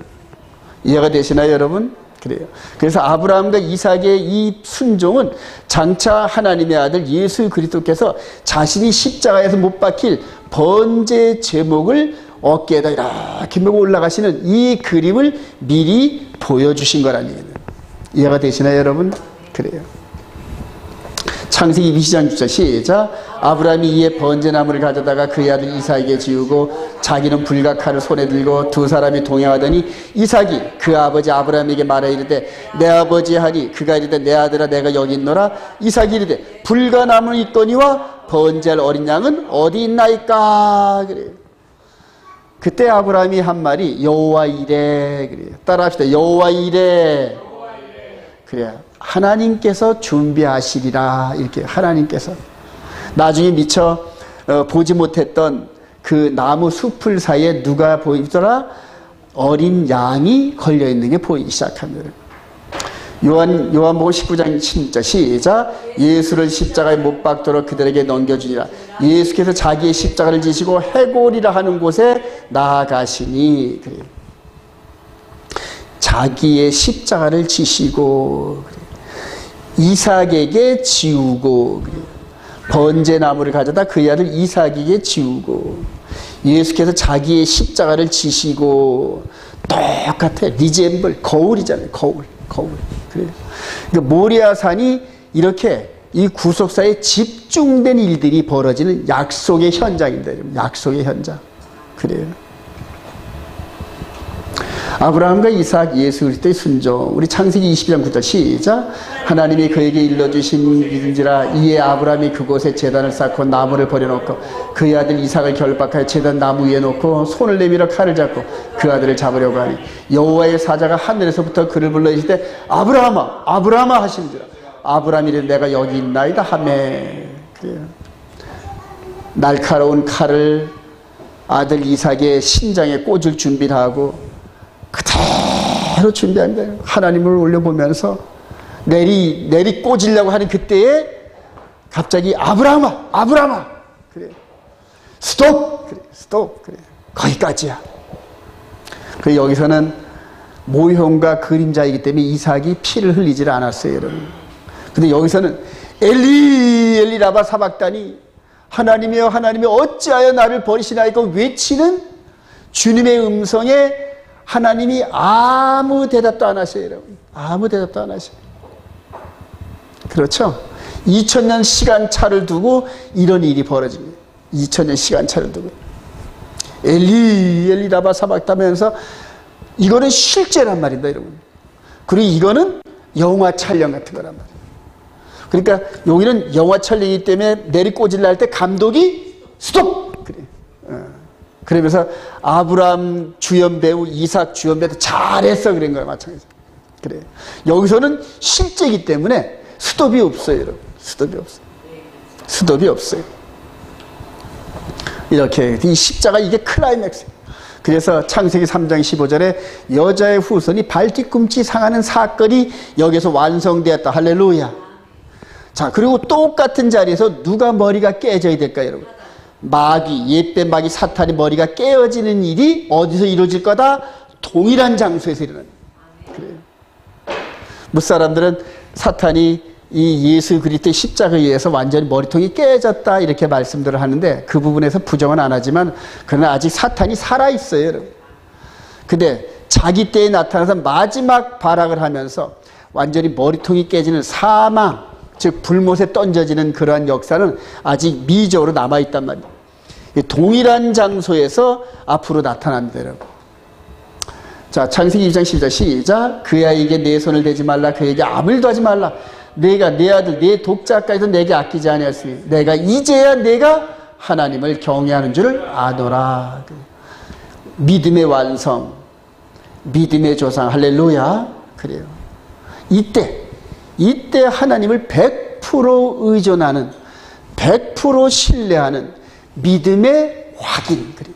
이해가 되시나요, 여러분? 그래요. 그래서 아브라함과 이삭의 이 순종은 장차 하나님의 아들 예수 그리스도께서 자신이 십자가에서 못 박힐 번제 제목을 어깨에다 이렇게 메고 올라가시는 이 그림을 미리 보여주신 거라는 얘기예요. 이해가 되시나요, 여러분? 그래요. 창세기 22장 6절 시작. 아브라함이 이에 번제나무를 가져다가 그의 아들 이삭에게 지우고 자기는 불과 칼을 손에 들고 두 사람이 동행하더니 이삭이 그 아버지 아브라함에게 말하 이르되 내 아버지 하니 그가 이르되 내 아들아 내가 여기 있노라. 이삭이 이르되 불과 나무는 있거니와 번제할 어린 양은 어디 있나이까. 그래요. 그때 아브라함이 한 말이 여호와 이래. 그래요. 따라합시다. 여호와 이래. 그래요. 하나님께서 준비하시리라. 이렇게 하나님께서 나중에 미처 보지 못했던 그 나무 숲을 사이에 누가 보이더라? 어린 양이 걸려있는 게 보이기 시작합니다. 요한복음 19장 10절 시작. 예수를 십자가에 못 박도록 그들에게 넘겨주니라. 예수께서 자기의 십자가를 지시고 해골이라 하는 곳에 나아가시니. 그래요. 자기의 십자가를 지시고 이삭에게 지우고 번제나무를 가져다 그의 아들 이삭에게 지우고 예수께서 자기의 십자가를 지시고 똑같아. 리젠블 거울이잖아요. 거울. 그래요. 그러니까 모리아산이 이렇게 이 구속사에 집중된 일들이 벌어지는 약속의 현장입니다. 약속의 현장. 그래요. 아브라함과 이삭, 예수 그리스도의 순종. 우리 창세기 22장 9절 시작. 하나님이 그에게 일러주신 일인지라 이에 아브라함이 그곳에 제단을 쌓고 나무를 버려놓고 그의 아들 이삭을 결박하여 제단 나무 위에 놓고 손을 내밀어 칼을 잡고 그 아들을 잡으려고 하니 여호와의 사자가 하늘에서부터 그를 불러 이르되 아브라함아 아브라함아 하시니라. 아브라함이 이르되 내가 여기 있나이다 하매. 그래요. 날카로운 칼을 아들 이삭의 신장에 꽂을 준비를 하고 그대로 준비합니다. 하나님을 올려보면서 내리 꽂으려고 하는 그때에 갑자기 아브라함아 그래 스톱 그래 스톱 그래 거기까지야. 그 여기서는 모형과 그림자이기 때문에 이삭이 피를 흘리질 않았어요, 여러분. 근데 여기서는 엘리 라바 사박다니 하나님이여 하나님이여 어찌하여 나를 버리시나이까 외치는 주님의 음성에 하나님이 아무 대답도 안 하셔요, 여러분. 아무 대답도 안 하셔요. 그렇죠? 2000년 시간차를 두고 이런 일이 벌어집니다. 2000년 시간차를 두고. 엘리 라바 사박다면서 이거는 실제란 말입니다, 여러분. 그리고 이거는 영화 촬영 같은 거란 말이에요. 그러니까 여기는 영화 촬영이기 때문에 내리꽂으려 할 때 감독이 스톱! 그래. 그러면서 아브라함 주연 배우, 이삭 주연 배우 잘했어. 그런 거야, 마찬가지로. 그래. 여기서는 실제이기 때문에 스톱이 없어요, 여러분. 스톱이 없어요. 스톱이 없어요. 이렇게 이 십자가 이게 클라이맥스예요. 그래서 창세기 3장 15절에 여자의 후손이 발뒤꿈치 상하는 사건이 여기서 완성되었다. 할렐루야. 자, 그리고 똑같은 자리에서 누가 머리가 깨져야 될까요, 여러분? 마귀, 옛뱀 마귀 사탄이 머리가 깨어지는 일이 어디서 이루어질 거다? 동일한 장소에서 일어난다. 그래요. 무사람들은 사탄이 이 예수 그리스도의 십자가에 의해서 완전히 머리통이 깨졌다 이렇게 말씀들을 하는데 그 부분에서 부정은 안 하지만 그러나 아직 사탄이 살아있어요, 여러분. 근데 자기 때에 나타나서 마지막 발악을 하면서 완전히 머리통이 깨지는 사망, 즉 불못에 던져지는 그러한 역사는 아직 미적으로 남아있단 말이에요. 동일한 장소에서 앞으로 나타납니다, 여러분. 자, 창세기 2장 12절 시작. 그 아이에게 내 손을 대지 말라. 그에게 아무 일도 하지 말라. 내가 내 아들 내 독자까지도 내게 아끼지 아니하였으니 내가 이제야 내가 하나님을 경외하는 줄을 아노라. 믿음의 완성, 믿음의 조상. 할렐루야. 그래요. 이때 하나님을 100% 의존하는, 100% 신뢰하는 믿음의 확인. 그래요.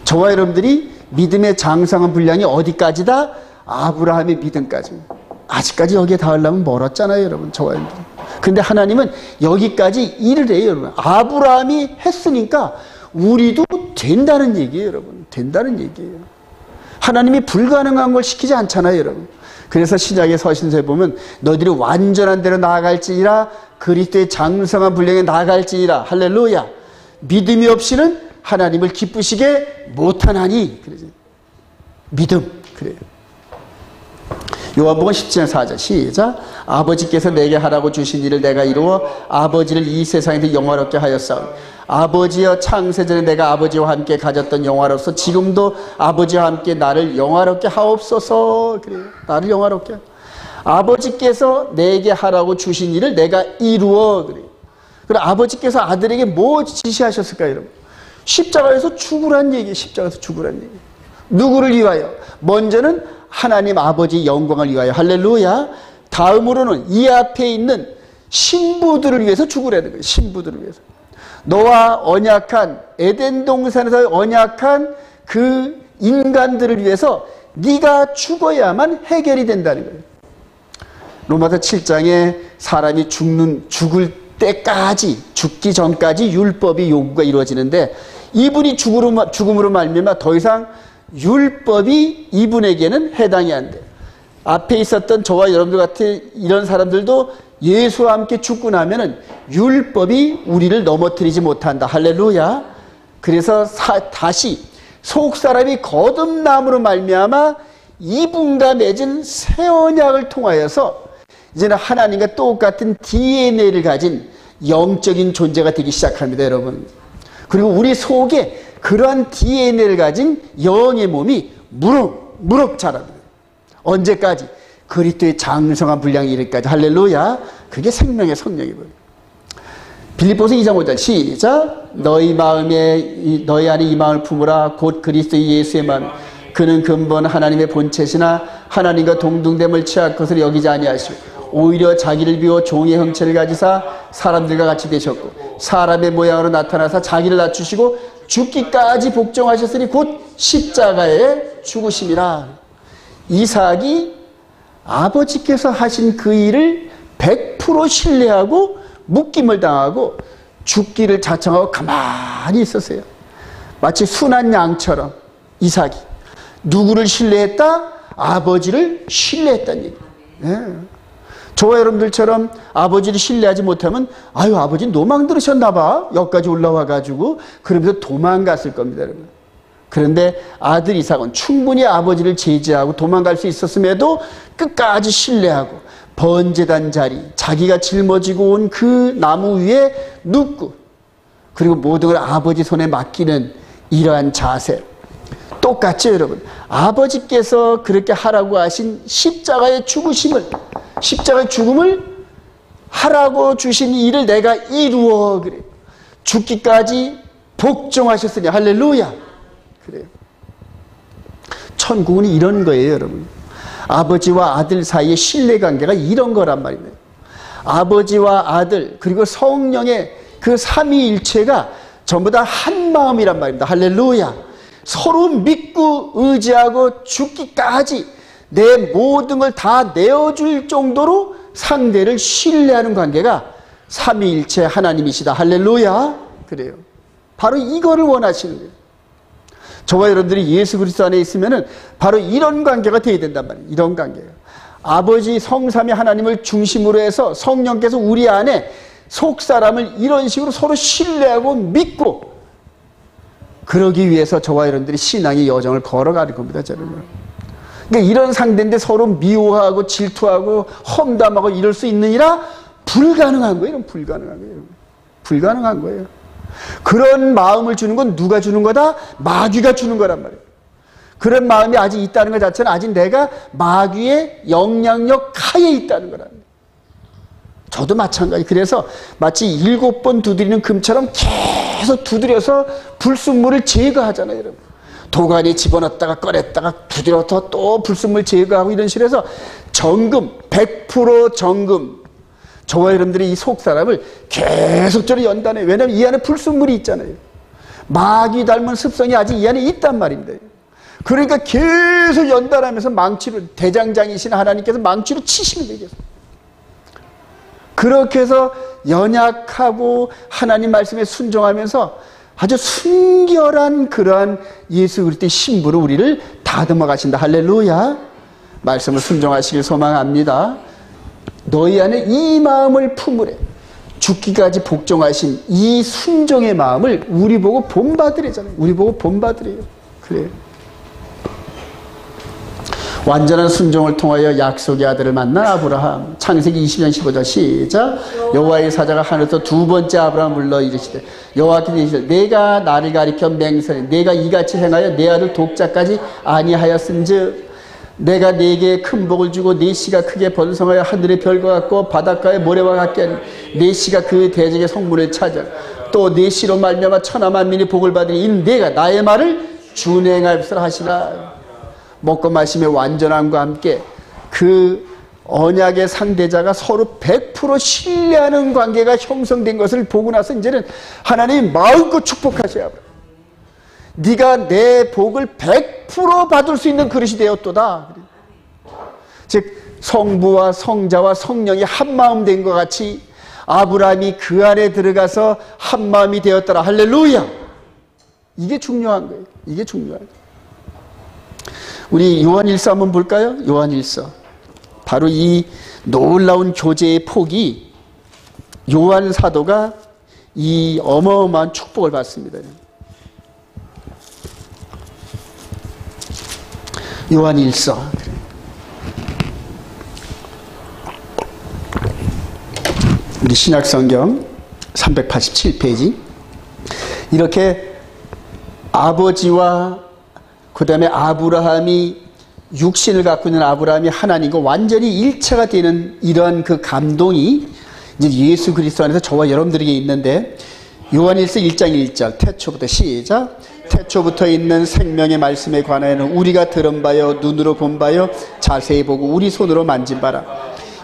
저와 여러분들이 믿음의 장성한 분량이 어디까지다? 아브라함의 믿음까지입니다. 아직까지 여기에 닿으려면 멀었잖아요, 여러분. 저와 여러분들. 근데 하나님은 여기까지 일을 해요, 여러분. 아브라함이 했으니까 우리도 된다는 얘기예요, 여러분. 된다는 얘기예요. 하나님이 불가능한 걸 시키지 않잖아요, 여러분. 그래서 신약의 서신서에 보면 너희들이 완전한 대로 나아갈지니라, 그리스도의 장성한 분량에 나아갈지니라. 할렐루야. 믿음이 없이는 하나님을 기쁘시게 못하나니. 그러지. 믿음. 그래요. 요한복음 17장 4절 시작. 아버지께서 내게 하라고 주신 일을 내가 이루어 아버지를 이 세상에서 영화롭게 하였사오니 아버지여 창세전에 내가 아버지와 함께 가졌던 영화로서 지금도 아버지와 함께 나를 영화롭게 하옵소서. 그래요. 나를 영화롭게. 아버지께서 내게 하라고 주신 일을 내가 이루어. 그래요. 그럼 아버지께서 아들에게 뭐 지시하셨을까요, 여러분? 십자가에서 죽으란 얘기예요. 십자가에서 죽으란 얘기. 누구를 위하여? 먼저는 하나님 아버지 영광을 위하여. 할렐루야. 다음으로는 이 앞에 있는 신부들을 위해서 죽으라는 거예요. 신부들을 위해서. 너와 언약한 에덴 동산에서 언약한 그 인간들을 위해서 네가 죽어야만 해결이 된다는 거예요. 로마서 7장에 사람이 죽을 때까지, 죽기 전까지 율법이 요구가 이루어지는데 이분이 죽음으로 말미암아 더 이상 율법이 이분에게는 해당이 안 돼. 앞에 있었던 저와 여러분들 같은 이런 사람들도 예수와 함께 죽고 나면은 율법이 우리를 넘어뜨리지 못한다. 할렐루야. 그래서 다시 속사람이 거듭남으로 말미암아 이분과 맺은 새 언약을 통하여서 이제는 하나님과 똑같은 DNA를 가진 영적인 존재가 되기 시작합니다, 여러분. 그리고 우리 속에 그러한 DNA를 가진 영의 몸이 무럭무럭 자랍니다. 언제까지? 그리스도의 장성한 분량이 이르기까지. 할렐루야. 그게 생명의 성령이고요. 빌립보서 2장 5절 시작. 너희 안에 이 마음을 품으라. 곧 그리스도 예수의 마음. 그는 근본 하나님의 본체시나 하나님과 동등됨을 취할 것을 여기지 아니하시고 오히려 자기를 비워 종의 형체를 가지사 사람들과 같이 되셨고 사람의 모양으로 나타나사 자기를 낮추시고 죽기까지 복종하셨으니 곧 십자가에 죽으심이라. 이삭이 아버지께서 하신 그 일을 100% 신뢰하고 묶임을 당하고 죽기를 자청하고 가만히 있었어요. 마치 순한 양처럼 이삭이 누구를 신뢰했다? 아버지를 신뢰했다는 얘기예요. 네. 저와 여러분들처럼 아버지를 신뢰하지 못하면 아유 아버지 노망 들으셨나 봐. 여기까지 올라와 가지고 그러면서 도망갔을 겁니다, 여러분. 그런데 아들 이삭은 충분히 아버지를 제지하고 도망갈 수 있었음에도 끝까지 신뢰하고 번제단 자리, 자기가 짊어지고 온 그 나무 위에 눕고 그리고 모든 걸 아버지 손에 맡기는 이러한 자세. 똑같죠, 여러분. 아버지께서 그렇게 하라고 하신 십자가의 죽음을 하라고 주신 일을 내가 이루어. 그래요. 죽기까지 복종하셨으니. 할렐루야. 그래요. 천국은 이런 거예요, 여러분. 아버지와 아들 사이의 신뢰관계가 이런 거란 말입니다. 아버지와 아들 그리고 성령의 그 삼위일체가 전부 다 한 마음이란 말입니다. 할렐루야. 서로 믿고 의지하고 죽기까지 내 모든 걸 다 내어줄 정도로 상대를 신뢰하는 관계가 삼위일체 하나님이시다. 할렐루야. 그래요. 바로 이거를 원하시는 거예요. 저와 여러분들이 예수 그리스도 안에 있으면은 바로 이런 관계가 되어야 된단 말이에요. 이런 관계가. 아버지 성삼위 하나님을 중심으로 해서 성령께서 우리 안에 속사람을 이런 식으로 서로 신뢰하고 믿고, 그러기 위해서 저와 여러분들이 신앙의 여정을 걸어가는 겁니다. 저는. 그러니까 이런 상대인데 서로 미워하고 질투하고 험담하고 이럴 수 있느니라 불가능한 거예요. 불가능한 거예요. 불가능한 거예요. 그런 마음을 주는 건 누가 주는 거다? 마귀가 주는 거란 말이에요. 그런 마음이 아직 있다는 것 자체는 아직 내가 마귀의 영향력 하에 있다는 거랍니다. 저도 마찬가지. 그래서 마치 7번 두드리는 금처럼 계속 두드려서 불순물을 제거하잖아요, 여러분. 도가니 집어넣었다가 꺼냈다가 두드려서 또 불순물 제거하고 이런 식으로 해서 정금, 100% 정금. 저와 여러분들이 이 속사람을 계속적으로 연단해요. 왜냐하면 이 안에 불순물이 있잖아요. 마귀 닮은 습성이 아직 이 안에 있단 말입니다. 그러니까 계속 연단하면서 망치로, 대장장이신 하나님께서 망치로 치시면 되겠어요. 그렇게 해서 연약하고 하나님 말씀에 순종하면서 아주 순결한 그러한 예수 그리스도의 신부로 우리를 다듬어 가신다. 할렐루야. 말씀을 순종하시길 소망합니다. 너희 안에 이 마음을 품으래. 죽기까지 복종하신 이 순종의 마음을 우리 보고 본받으래잖아요. 우리 보고 본받으래요. 그래요. 완전한 순종을 통하여 약속의 아들을 만난 아브라함. 창세기 20장 15절 시작. 여호와의 사자가 하늘에서 두 번째 아브라함을 불러 이르시되 여호와께서 이르시되 내가 나를 가리켜 맹세하니 내가 이같이 행하여 내 아들 독자까지 아니하였은즉 내가 네게 큰 복을 주고 네 씨가 크게 번성하여 하늘의 별과 같고 바닷가의 모래와 같게 하니 네 씨가 그 대적의 성문을 찾아 또 네 씨로 말미암아 천하 만민이 복을 받으니 이는 내가 나의 말을 준행할 것을 하시라. 먹고 마심의 완전함과 함께 그 언약의 상대자가 서로 100% 신뢰하는 관계가 형성된 것을 보고 나서 이제는 하나님이 마음껏 축복하셔야 합니다. 네가 내 복을 100% 받을 수 있는 그릇이 되었도다. 즉 성부와 성자와 성령이 한마음 된 것 같이 아브라함이 그 안에 들어가서 한마음이 되었더라. 할렐루야. 이게 중요한 거예요. 이게 중요한 거예요. 우리 요한일서 한번 볼까요? 요한일서. 바로 이 놀라운 교제의 폭이 요한 사도가 이 어마어마한 축복을 받습니다. 요한일서. 우리 신약성경 387페이지. 이렇게 아버지와 그 다음에 아브라함이 육신을 갖고 있는 아브라함이 하나님과 완전히 일체가 되는 이러한 그 감동이 이제 예수 그리스도 안에서 저와 여러분들에게 있는데, 요한일서 1장 1절 태초부터 시작. 태초부터 있는 생명의 말씀에 관하여는 우리가 들은 바요 눈으로 본 바요 자세히 보고 우리 손으로 만진 바라.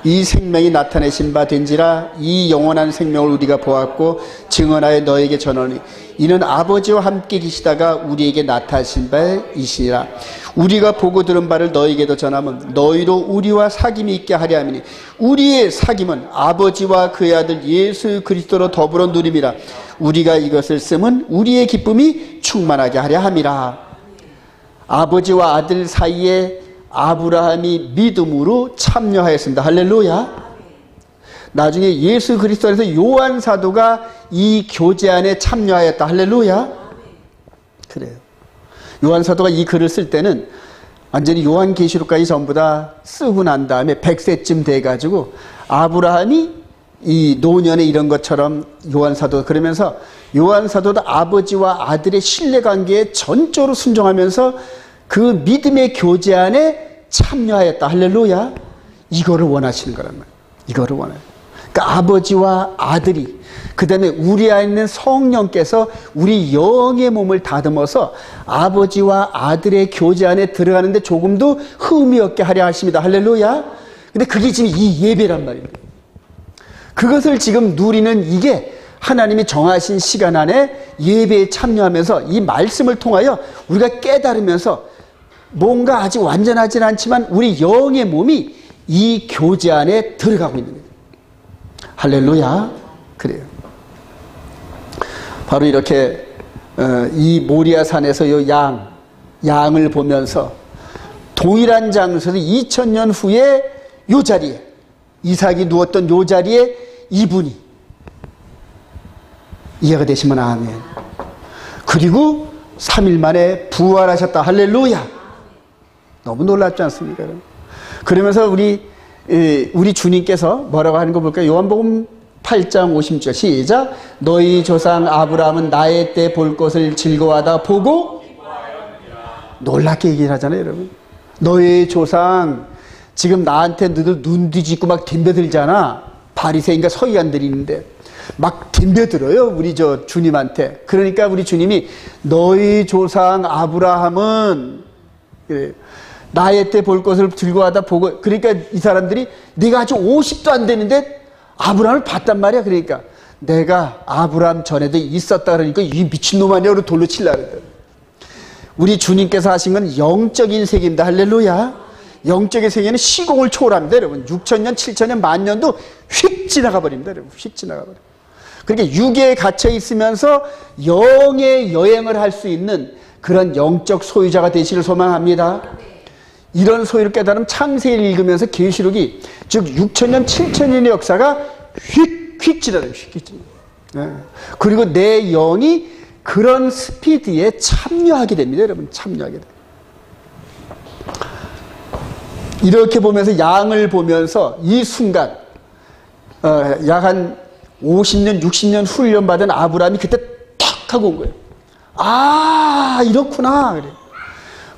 이 생명이 나타내신 바 된지라. 이 영원한 생명을 우리가 보았고 증언하여 너에게 전하니 이는 아버지와 함께 계시다가 우리에게 나타나신 바이시니라. 우리가 보고 들은 바를 너에게도 전하면 너희도 우리와 사귐이 있게 하려 함이니 우리의 사귐은 아버지와 그의 아들 예수 그리스도로 더불어 누림이라. 우리가 이것을 쓰면 우리의 기쁨이 충만하게 하려 함이라. 아버지와 아들 사이에 아브라함이 믿음으로 참여하였습니다. 할렐루야. 나중에 예수 그리스도 안에서 요한 사도가 이 교제 안에 참여하였다. 할렐루야. 그래요. 요한 사도가 이 글을 쓸 때는 완전히 요한계시록까지 전부 다 쓰고 난 다음에 100세쯤 돼가지고 아브라함이 이 노년에 이런 것처럼 요한 사도가 그러면서 요한 사도도 아버지와 아들의 신뢰관계에 전적으로 순종하면서 그 믿음의 교제 안에 참여하였다. 할렐루야. 이거를 원하시는 거란 말이에요. 이거를 원해요. 그러니까 아버지와 아들이, 그 다음에 우리 안에 있는 성령께서 우리 영의 몸을 다듬어서 아버지와 아들의 교제 안에 들어가는데 조금도 흠이 없게 하려 하십니다. 할렐루야. 근데 그게 지금 이 예배란 말입니다. 그것을 지금 누리는, 이게 하나님이 정하신 시간 안에 예배에 참여하면서 이 말씀을 통하여 우리가 깨달으면서 뭔가 아직 완전하진 않지만 우리 영의 몸이 이 교제 안에 들어가고 있는 거예요. 할렐루야. 그래요. 바로 이렇게 이 모리아 산에서 이 양을 보면서 동일한 장소에서 2000년 후에 이 자리에, 이삭이 누웠던 이 자리에 이분이, 이해가 되시면 아멘. 그리고 3일 만에 부활하셨다. 할렐루야. 너무 놀랍지 않습니까? 그러면서 우리 주님께서 뭐라고 하는 거 볼까요? 요한복음 8장 50절 시작. 너희 조상 아브라함은 나의 때 볼 것을 즐거워하다 보고, 놀랍게 얘기를 하잖아요, 여러분. 너희 조상, 지금 나한테 너희들 눈 뒤집고 막 덤벼들잖아. 바리새인과 서기관들이 있는데 막 덤벼들어요, 우리 저 주님한테. 그러니까 우리 주님이 너희 조상 아브라함은 나의 때 볼 것을 즐거워하다 보고, 그러니까 이 사람들이 네가 아직 50도 안 되는데 아브라함을 봤단 말이야. 그러니까 내가 아브라함 전에도 있었다 그러니까 이 미친놈 아니야, 돌로 칠라 그러더라. 우리 주님께서 하신 건 영적인 세계입니다. 할렐루야. 영적인 세계는 시공을 초월합니다, 여러분. 6000년, 7000년, 만년도 휙 지나가 버립니다, 여러분. 휙 지나가 버려. 그러니까 육에 갇혀 있으면서 영의 여행을 할 수 있는 그런 영적 소유자가 되시기를 소망합니다. 이런 소유를 깨달으면 창세기를 읽으면서 계시록이, 즉 6000년, 7000년의 역사가 휙 지나가요. 휙 지나가요. 그리고 내 영이 그런 스피드에 참여하게 됩니다, 여러분. 참여하게 돼요. 이렇게 보면서, 양을 보면서 이 순간 약 한 50년, 60년 훈련받은 아브라함이 그때 탁 하고 온 거예요. 아, 이렇구나. 그래.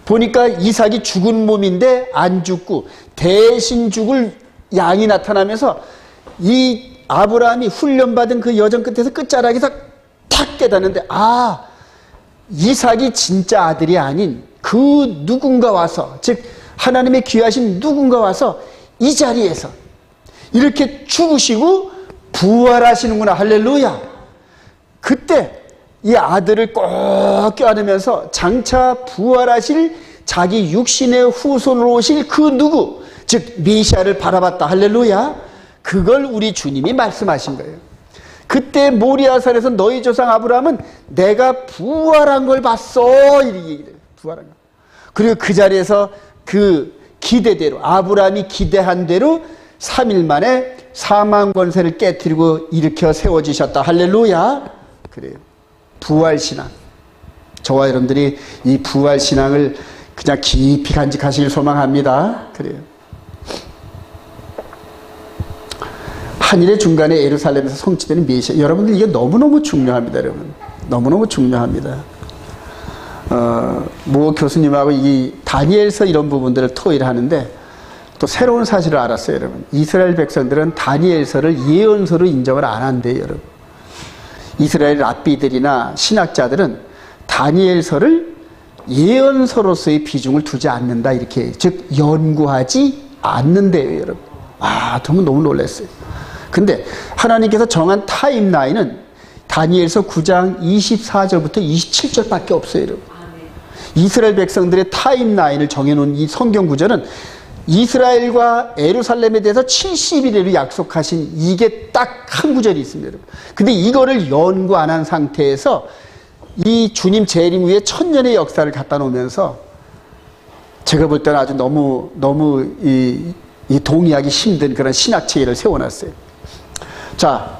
보니까 이삭이 죽은 몸인데 안 죽고 대신 죽을 양이 나타나면서 이 아브라함이 훈련받은 그 여정 끝에서 끝자락에서 탁 깨닫는데, 아, 이삭이 진짜 아들이 아닌 그 누군가 와서, 즉 하나님의 귀하신 누군가 와서 이 자리에서 이렇게 죽으시고 부활하시는구나. 할렐루야. 그때 이 아들을 꼭 껴안으면서 장차 부활하실 자기 육신의 후손으로 오실 그 누구, 즉 메시아를 바라봤다. 할렐루야. 그걸 우리 주님이 말씀하신 거예요. 그때 모리아산에서 너희 조상 아브라함은 내가 부활한 걸 봤어, 이렇게 얘기해요. 부활한 거. 그리고 그 자리에서 그 기대대로, 아브라함이 기대한 대로 3일 만에 사망 권세를 깨뜨리고 일으켜 세워지셨다. 할렐루야. 그래요. 부활신앙. 저와 여러분들이 이 부활신앙을 그냥 깊이 간직하시길 소망합니다. 그래요. 한일의 중간에 예루살렘에서 성취되는 메시아. 여러분들 이게 너무너무 중요합니다, 여러분. 너무너무 중요합니다. 모 교수님하고 이 다니엘서 이런 부분들을 토의를 하는데 또 새로운 사실을 알았어요, 여러분. 이스라엘 백성들은 다니엘서를 예언서로 인정을 안 한대요, 여러분. 이스라엘 랍비들이나 신학자들은 다니엘서를 예언서로서의 비중을 두지 않는다, 이렇게, 즉 연구하지 않는데요, 여러분. 아, 너무 놀랐어요. 근데 하나님께서 정한 타임라인은 다니엘서 9장 24절부터 27절밖에 없어요, 여러분. 이스라엘 백성들의 타임라인을 정해놓은 이 성경 구절은 이스라엘과 예루살렘에 대해서 70일을 약속하신, 이게 딱 한 구절이 있습니다, 여러분. 근데 이거를 연구 안 한 상태에서 이 주님 재림 후에 1000년의 역사를 갖다 놓으면서 제가 볼 때는 아주 너무 동의하기 힘든 그런 신학 체계를 세워놨어요. 자,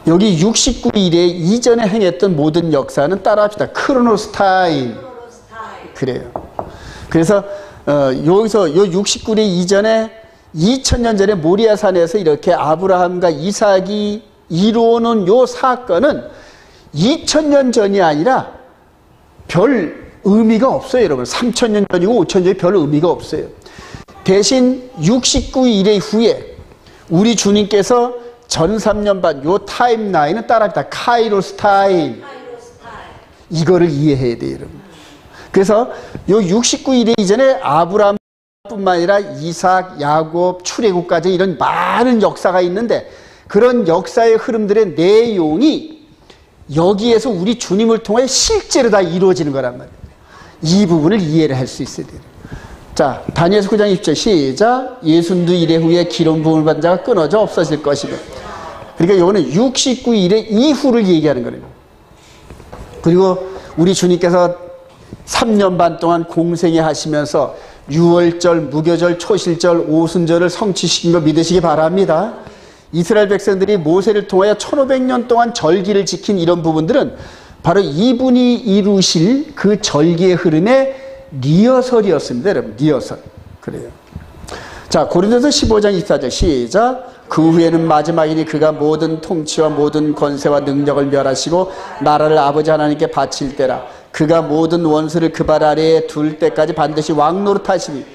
여기 69일에 이전에 행했던 모든 역사는 따라합시다. 크로노스 타임. 그래요. 그래서 여기서 요 69일 이전에 2000년 전에 모리아산에서 이렇게 아브라함과 이삭이 이루어놓은 요 사건은 2000년 전이 아니라 별 의미가 없어요, 여러분. 3000년 전이고 5000년 전이 별 의미가 없어요. 대신 69일의 후에 우리 주님께서 전 3년 반 요 타임라인은 따라합니다. 카이로스 타임. 이거를 이해해야 돼요, 여러분. 그래서 요 69일에 이전에 아브라함뿐만 아니라 이삭, 야곱, 출애굽까지 이런 많은 역사가 있는데 그런 역사의 흐름들의 내용이 여기에서 우리 주님을 통해 실제로 다 이루어지는 거란 말이에요. 이 부분을 이해를 할 수 있어야 돼요. 자, 다니엘서 9장 20절 시작. 예순두 이래 후에 기름 부음을 받은 자가 끊어져 없어질 것이며. 그러니까 이거는 69일의 이후를 얘기하는 거예요. 그리고 우리 주님께서 3년 반 동안 공생애 하시면서 유월절, 무교절, 초실절, 오순절을 성취시킨 거 믿으시기 바랍니다. 이스라엘 백성들이 모세를 통하여 1500년 동안 절기를 지킨 이런 부분들은 바로 이분이 이루실 그 절기의 흐름의 리허설이었습니다. 여러분, 리허설. 그래요. 자, 고린도서 15장 24절 시작. 그 후에는 마지막이니 그가 모든 통치와 모든 권세와 능력을 멸하시고 나라를 아버지 하나님께 바칠 때라. 그가 모든 원수를 그 발 아래에 둘 때까지 반드시 왕노릇하시니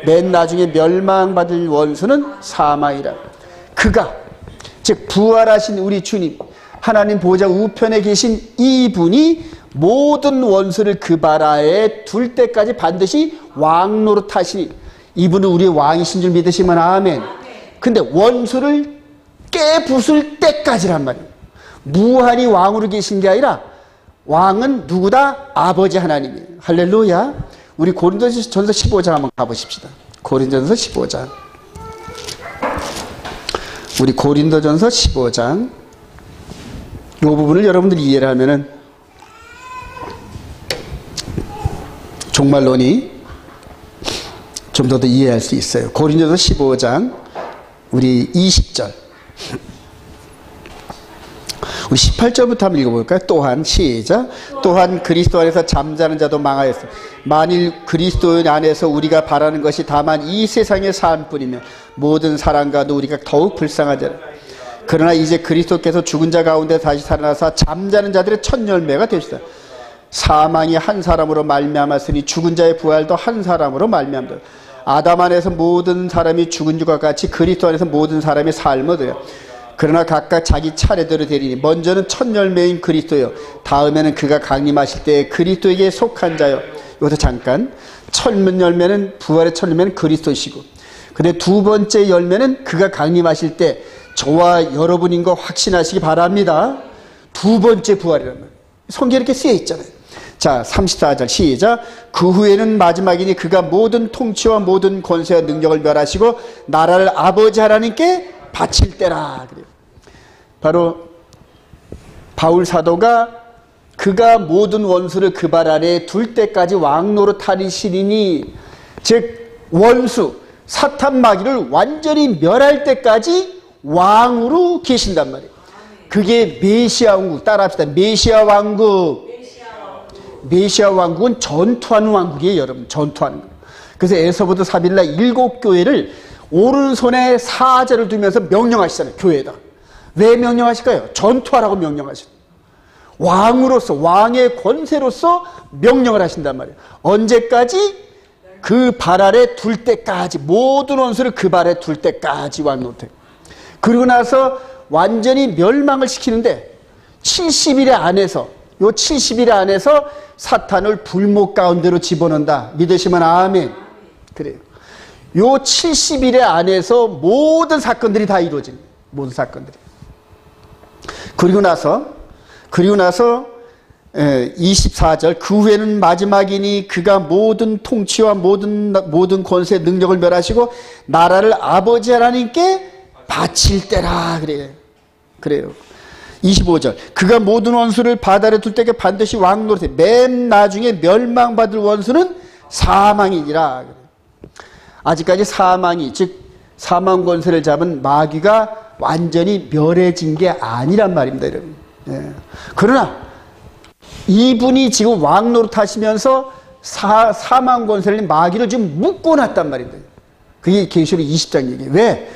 맨 나중에 멸망받을 원수는 사망이라. 그가, 즉 부활하신 우리 주님, 하나님 보좌 우편에 계신 이분이 모든 원수를 그 발 아래에 둘 때까지 반드시 왕노릇하시니, 이분은 우리의 왕이신 줄 믿으시면 아멘. 근데 원수를 깨부술 때까지란 말이에요. 무한히 왕으로 계신 게 아니라 왕은 누구다? 아버지 하나님이에요. 할렐루야. 우리 고린도전서 15장 한번 가보십시다. 고린도전서 15장. 우리 고린도전서 15장. 이 부분을 여러분들이 이해를 하면은 종말론이 좀 더 이해할 수 있어요. 고린도전서 15장 우리 20절. 우리 18절부터 한번 읽어볼까요? 또한 시작. 또한 그리스도 안에서 잠자는 자도 망하였어. 만일 그리스도 안에서 우리가 바라는 것이 다만 이 세상의 삶뿐이면 모든 사람과도 우리가 더욱 불쌍하잖아. 그러나 이제 그리스도께서 죽은 자 가운데 다시 살아나사 잠자는 자들의 첫 열매가 되시다. 사망이 한 사람으로 말미암았으니 죽은 자의 부활도 한 사람으로 말미암다. 아담 안에서 모든 사람이 죽은 것과 같이 그리스도 안에서 모든 사람이 삶을 얻어요. 그러나 각각 자기 차례대로 되리니 먼저는 첫 열매인 그리스도요, 다음에는 그가 강림하실 때 그리스도에게 속한 자요. 여기서 잠깐, 첫 열매는, 부활의 첫 열매는 그리스도시고, 근데 두 번째 열매는 그가 강림하실 때 저와 여러분인 거 확신하시기 바랍니다. 두 번째 부활이라는 말이에요. 성경에 이렇게 쓰여 있잖아요. 자, 34절 시작. 그 후에는 마지막이니 그가 모든 통치와 모든 권세와 능력을 멸하시고 나라를 아버지 하나님께 바칠 때라. 그래요. 바로 바울 사도가 그가 모든 원수를 그 발 아래에 둘 때까지 왕노릇하시리니, 즉 원수 사탄 마귀를 완전히 멸할 때까지 왕으로 계신단 말이에요. 그게 메시아 왕국. 따라합시다. 메시아 왕국. 메시아 왕국은 전투하는 왕국이에요, 여러분. 전투하는 거. 그래서 에서부터 사빌라 7교회를 오른손에 사자를 두면서 명령하시잖아요, 교회에다. 왜 명령하실까요? 전투하라고 명령하시죠. 왕으로서, 왕의 권세로서 명령을 하신단 말이에요. 언제까지? 그 발 아래 둘 때까지, 모든 원수를 그 발 아래 둘 때까지 왕노릇해요. 그리고 나서 완전히 멸망을 시키는데 70일 안에서, 요 70일 안에서 사탄을 불목 가운데로 집어넣는다. 믿으시면 아멘. 그래요. 요 70일의 안에서 모든 사건들이 다 이루어집니다. 모든 사건들이. 그리고 나서 24절. 그 후에는 마지막이니 그가 모든 통치와 모든 권세 능력을 멸하시고 나라를 아버지 하나님께 바칠 때라. 그래요. 25절. 그가 모든 원수를 바다에 둘 때에 반드시 왕노릇해. 맨 나중에 멸망받을 원수는 사망이니라. 아직까지 사망이, 즉 사망 권세를 잡은 마귀가 완전히 멸해진 게 아니란 말입니다, 여러분. 예. 그러나 이분이 지금 왕노릇 하시면서 사망 권세를 마귀를 지금 묶어놨단 말입니다. 그게 계시록 20장 얘기예요. 왜?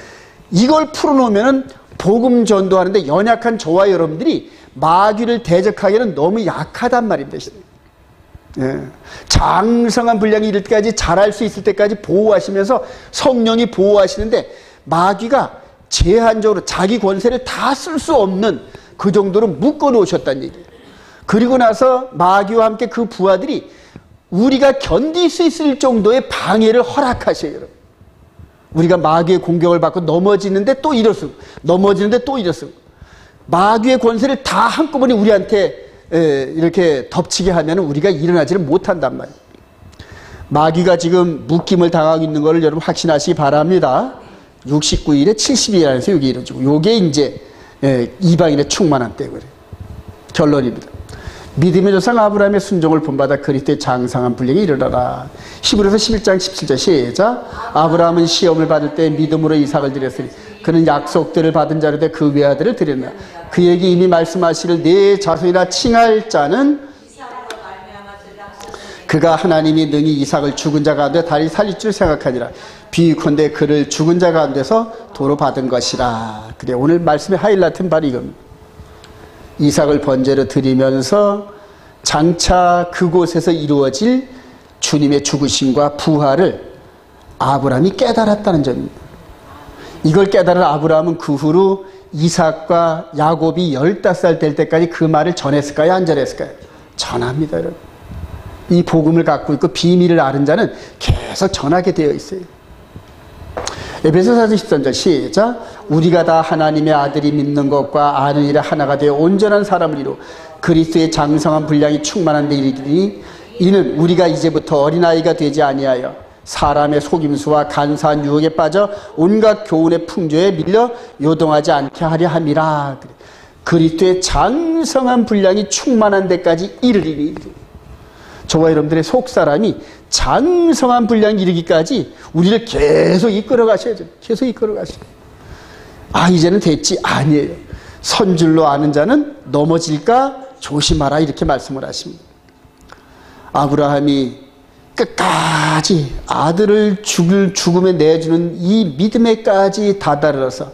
이걸 풀어놓으면은 복음 전도하는데 연약한 저와 여러분들이 마귀를 대적하기에는 너무 약하단 말입니다. 예. 장성한 분량이 이를 때까지 자랄 수 있을 때까지 보호하시면서 성령이 보호하시는데 마귀가 제한적으로 자기 권세를 다 쓸 수 없는 그 정도로 묶어 놓으셨다는 얘기예요. 그리고 나서 마귀와 함께 그 부하들이 우리가 견딜 수 있을 정도의 방해를 허락하셔요. 여러분. 우리가 마귀의 공격을 받고 넘어지는데 또 일어서고 넘어지는데 또 일어서고 마귀의 권세를 다 한꺼번에 우리한테 이렇게 덮치게 하면 우리가 일어나지를 못한단 말이에요. 마귀가 지금 묶임을 당하고 있는 것을 여러분 확신하시기 바랍니다. 69일에 70일 안에서 이게 이루어지고 요게 이제 이방인의 충만한 때 그래요. 결론입니다. 믿음의 조상 아브라함의 순종을 본받아 그리스도의 장성한 분량이 이르러라. 히브리서 11장 17절 시작. 아브라함은 시험을 받을 때 믿음으로 이삭을 드렸으니 그는 약속들을 받은 자로되 그 외아들을 드렸나. 그에게 이미 말씀하시를 내 자손이라 칭할 자는 그가 하나님이 능히 이삭을 죽은 자 가운데 다시 살릴 줄 생각하니라. 비유컨대 그를 죽은 자 가운데서 도로 받은 것이라. 그래, 오늘 말씀의 하이라이트는 바로 이겁니다. 이삭을 번제로 드리면서 장차 그곳에서 이루어질 주님의 죽으심과 부활을 아브라함이 깨달았다는 점입니다. 이걸 깨달은 아브라함은 그 후로 이삭과 야곱이 15살 될 때까지 그 말을 전했을까요? 안 전했을까요? 전합니다, 여러분. 이 복음을 갖고 있고 비밀을 아는 자는 계속 전하게 되어 있어요. 에베소서 13절 시작. 우리가 다 하나님의 아들이 믿는 것과 아는 일에 하나가 되어 온전한 사람을 이루 그리스도의 장성한 분량이 충만한 데 이르리니 이는 우리가 이제부터 어린아이가 되지 아니하여 사람의 속임수와 간사한 유혹에 빠져 온갖 교훈의 풍조에 밀려 요동하지 않게 하려 함이라. 그리스도의 장성한 분량이 충만한 데까지 이르리니. 저와 여러분들의 속사람이 장성한 분량이 이르기까지 우리를 계속 이끌어 가셔야죠. 계속 이끌어 가셔야 돼요. 아, 이제는 됐지. 아니에요. 선줄로 아는 자는 넘어질까 조심하라 이렇게 말씀을 하십니다. 아브라함이 끝까지 아들을 죽음에 내주는 이 믿음에까지 다다르어서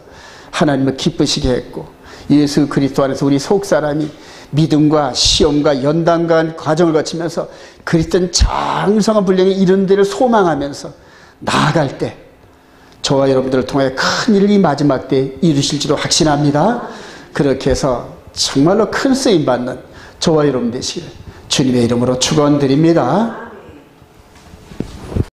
하나님을 기쁘시게 했고 예수 그리스도 안에서 우리 속사람이 믿음과 시험과 연단과 과정을 거치면서 그리스도는 장성한 분량에 이른 데를 소망하면서 나아갈 때 저와 여러분들을 통해 큰 일을 이 마지막 때 이루실 줄로 확신합니다. 그렇게 해서 정말로 큰 쓰임받는 저와 여러분 되시길 주님의 이름으로 축원드립니다.